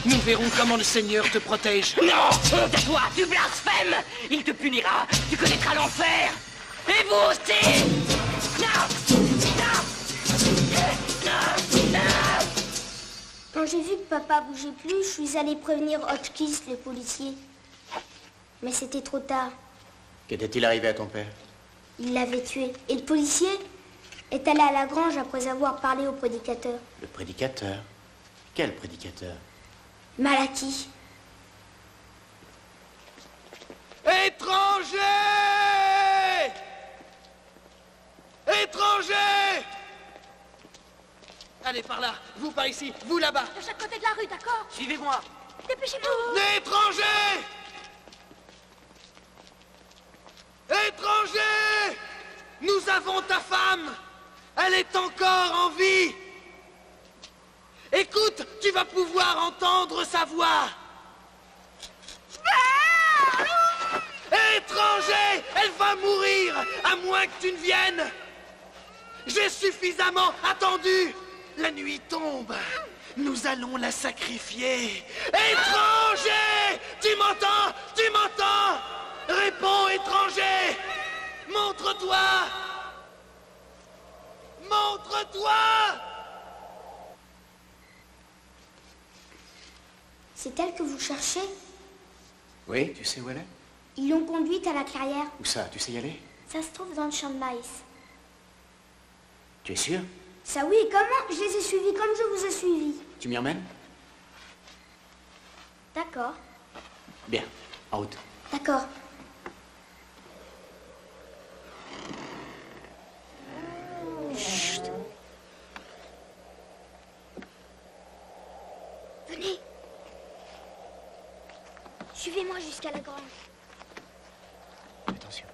Nous verrons comment le Seigneur te protège. Non! Honte à toi! Tu blasphèmes! Il te punira! Tu connaîtras l'enfer! Et vous aussi! Non! Non! Non! Non! Quand j'ai vu que papa bougeait plus, je suis allée prévenir Hotchkiss, les policiers. Mais c'était trop tard. Qu'était-il arrivé à ton père? Il l'avait tué. Et le policier est allé à la grange après avoir parlé au prédicateur. Le prédicateur? Quel prédicateur? Malaki. Étranger! Étranger! Allez, par là. Vous par ici. Vous là-bas. De chaque côté de la rue, d'accord? Suivez-moi. Dépêchez-vous! Étranger! Étranger! Nous avons ta femme! Elle est encore en vie! Écoute, tu vas pouvoir entendre sa voix! Étranger! Elle va mourir, à moins que tu ne viennes! J'ai suffisamment attendu! La nuit tombe! Nous allons la sacrifier! Étranger! Tu m'entends? Tu m'entends? Réponds, étranger! Montre-toi! Montre-toi! C'est elle que vous cherchez? Oui, tu sais où elle est? Ils l'ont conduite à la clairière. Où ça? Tu sais y aller? Ça se trouve dans le champ de maïs. Tu es sûr? Ça oui, comment? Je les ai suivis comme je vous ai suivis. Tu m'y emmènes? D'accord. Bien, en route. D'accord. Chut. Venez. Suivez-moi jusqu'à la grange. Attention.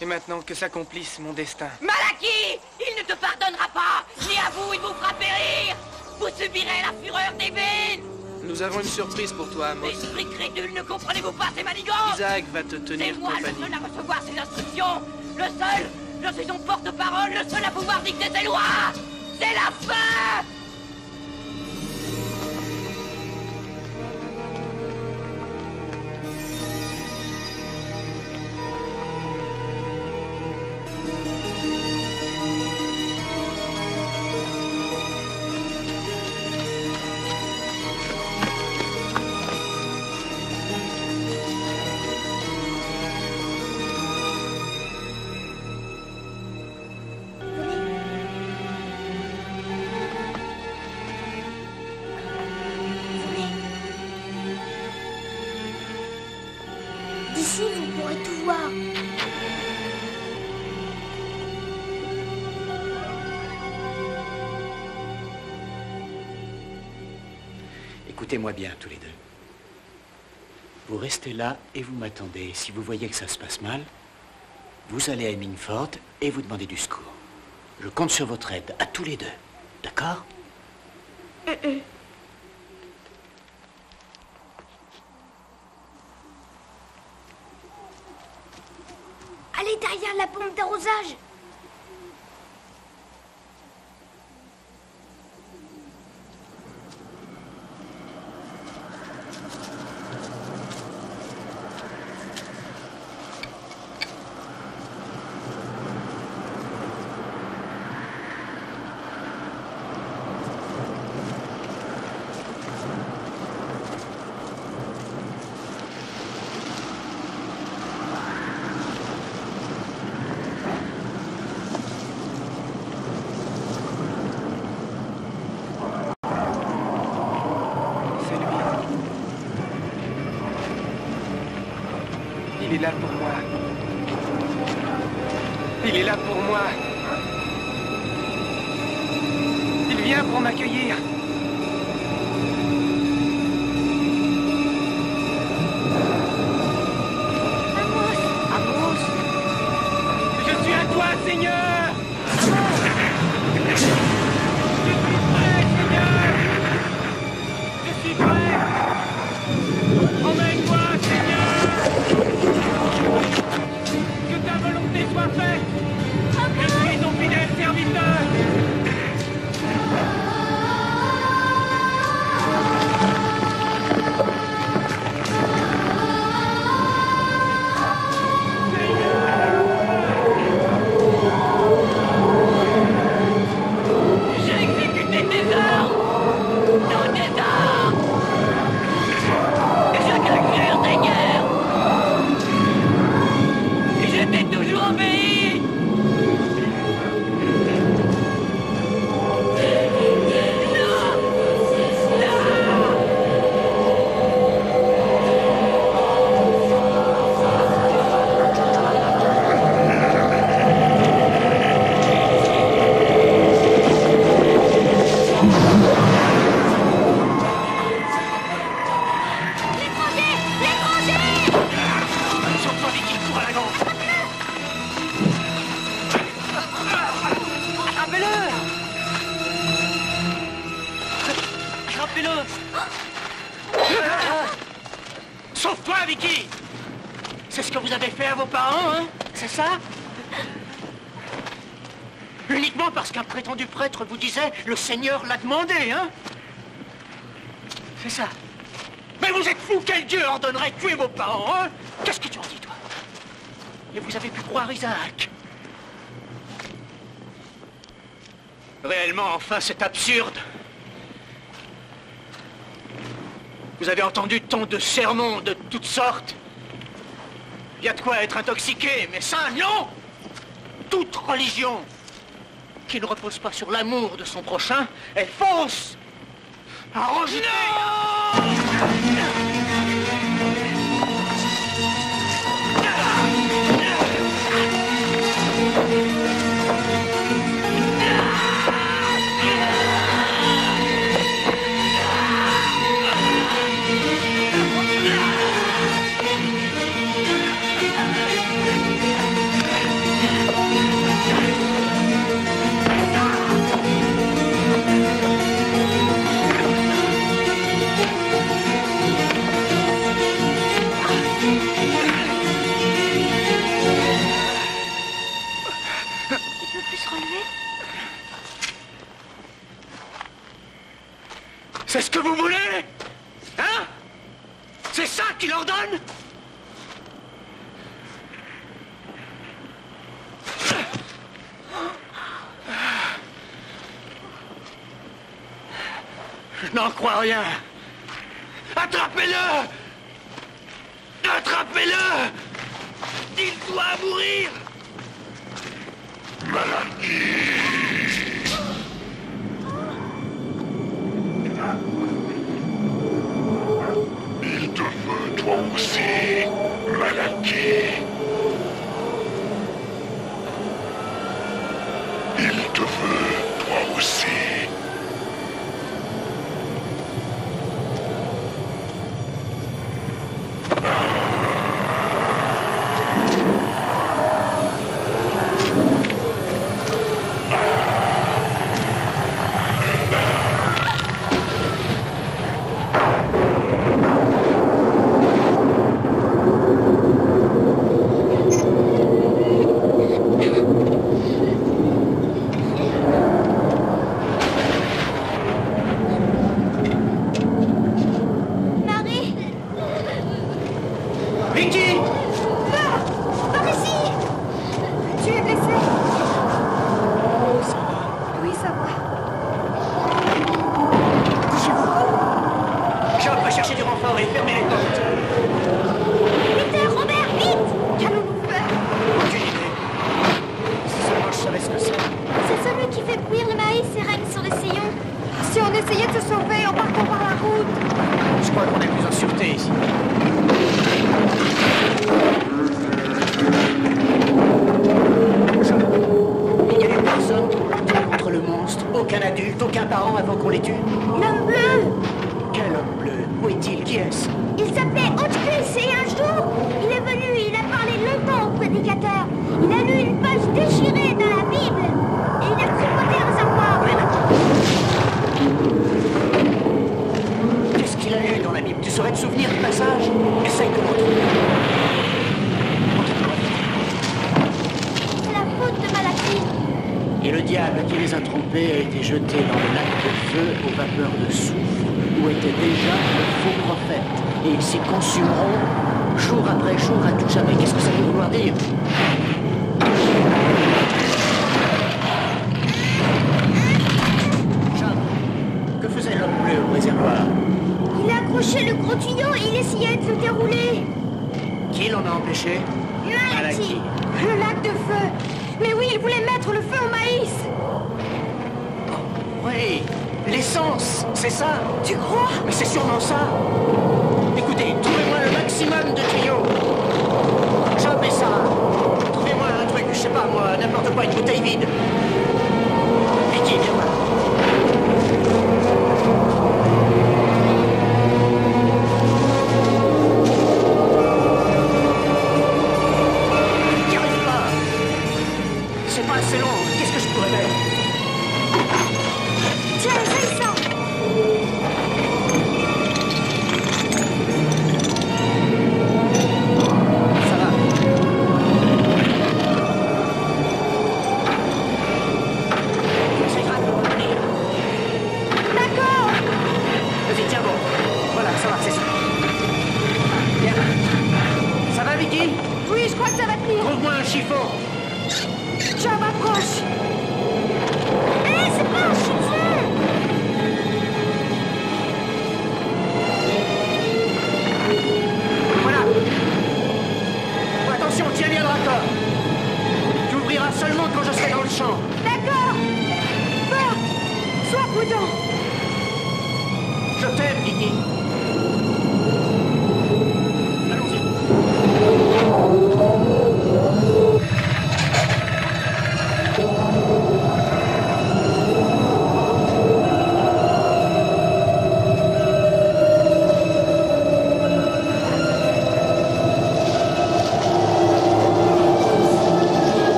Et maintenant que s'accomplisse mon destin. Malaki! Il ne te pardonnera pas! Ni à vous, il vous fera périr! Vous subirez la fureur divine! Nous avons une surprise pour toi, Amos. Esprit crédule, ne comprenez-vous pas ces manigances? Isaac va te tenir C'est moi le compagnie. seul à recevoir ses instructions! Le seul! Je suis son porte-parole, le seul à pouvoir dicter ses lois! C'est la fin! D'ici, vous pourrez tout voir. Écoutez-moi bien, tous les deux. Vous restez là et vous m'attendez. Si vous voyez que ça se passe mal, vous allez à Minford et vous demandez du secours. Je compte sur votre aide, à tous les deux. D'accord? Allez derrière la pompe d'arrosage. Il est là pour moi. Il est là pour moi. Il vient pour m'accueillir. Amos! Je suis à toi, Seigneur! Je suis prêt, Seigneur! Je suis prêt! Emmène-moi, Seigneur! Que ta volonté soit faite! Je suis ton fidèle serviteur! J'ai exécuté tes ordres! Tous tes ordres! Je te jure, Seigneur! Je t'ai toujours obéi! Sauve-toi, Vicky, cours à la gauche! Attrapez-le! Attrapez-le! Sauve-toi, Vicky! C'est ce que vous avez fait à vos parents, hein? C'est ça? Uniquement parce qu'un prétendu prêtre vous disait « Le Seigneur l'a demandé », hein? C'est ça. Mais vous êtes fous, quel Dieu ordonnerait de tuer vos parents, hein? Qu'est-ce que tu en dis, toi? Et vous avez pu croire Isaac? Réellement, enfin, c'est absurde. Vous avez entendu tant de sermons de toutes sortes. Il y a de quoi être intoxiqué, mais ça, non! Toute religion qui ne repose pas sur l'amour de son prochain est fausse! À rejeter! peut se relever? C'est ce que vous voulez? Hein? C'est ça qu'il ordonne? Je n'en crois rien. Attrapez-le! Attrapez-le! Il doit mourir! Il te veut, toi aussi, Malaki. Il te veut, toi aussi.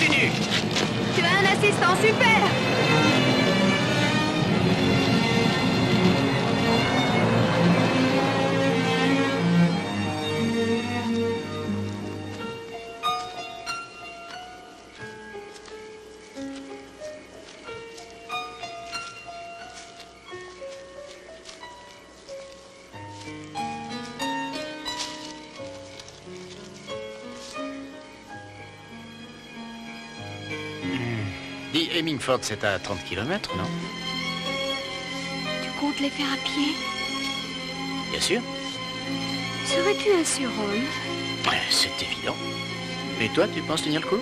continue. Tu as un assistant super. Dis, Hemingford, c'est à 30 km, non? Tu comptes les faire à pied? Bien sûr. Serais-tu un surhomme? C'est évident. Et toi, tu penses tenir le coup?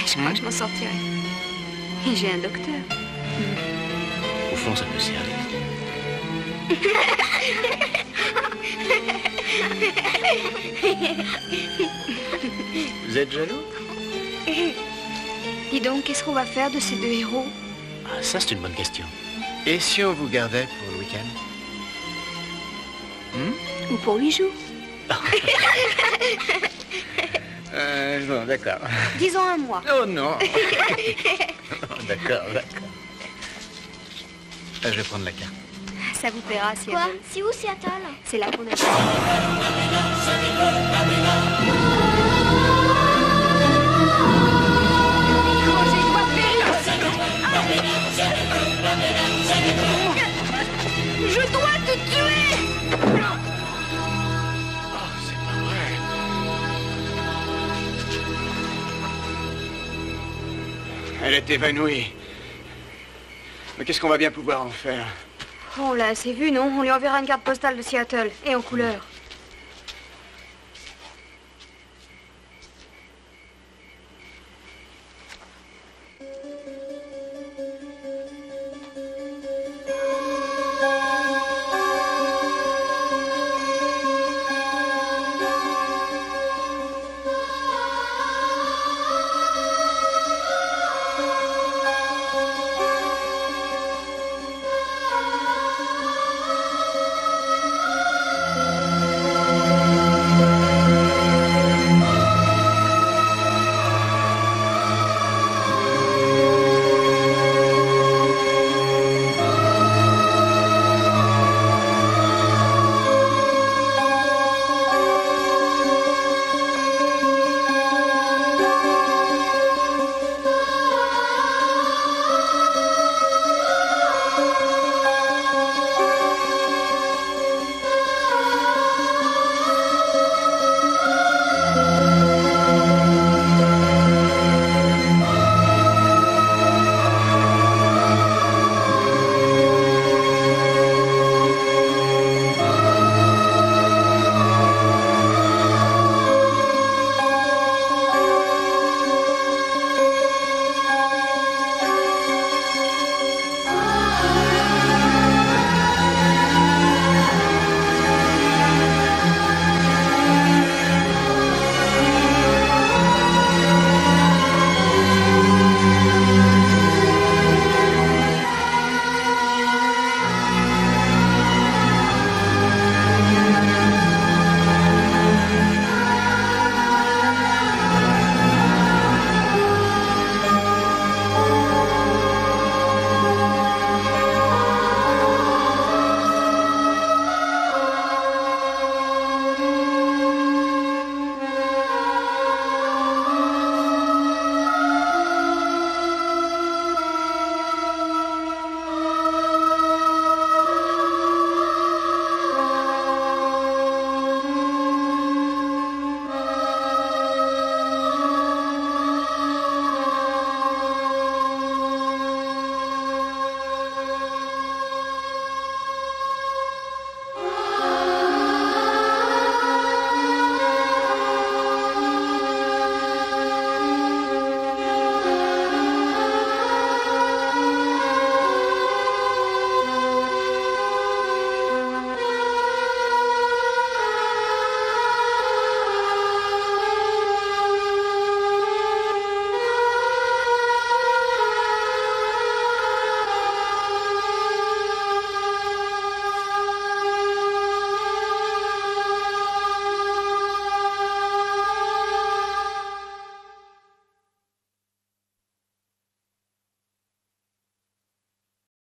Je crois que je m'en sortirai. Et j'ai un docteur. Au fond, ça peut servir. Vous êtes jaloux? Dis donc, qu'est-ce qu'on va faire de ces deux héros? Ah, ça, c'est une bonne question. Et si on vous gardait pour le week-end? Ou pour 8 jours? Bon, d'accord. Disons un mois. Oh non. D'accord. Je vais prendre la carte. Ça vous plaira, Seattle. Quoi? C'est où Seattle? C'est là qu'on a... Je dois te tuer! Oh, c'est pas vrai. Elle est évanouie. Mais qu'est-ce qu'on va bien pouvoir en faire? On l'a assez vu, non? On lui enverra une carte postale de Seattle. Et en couleur.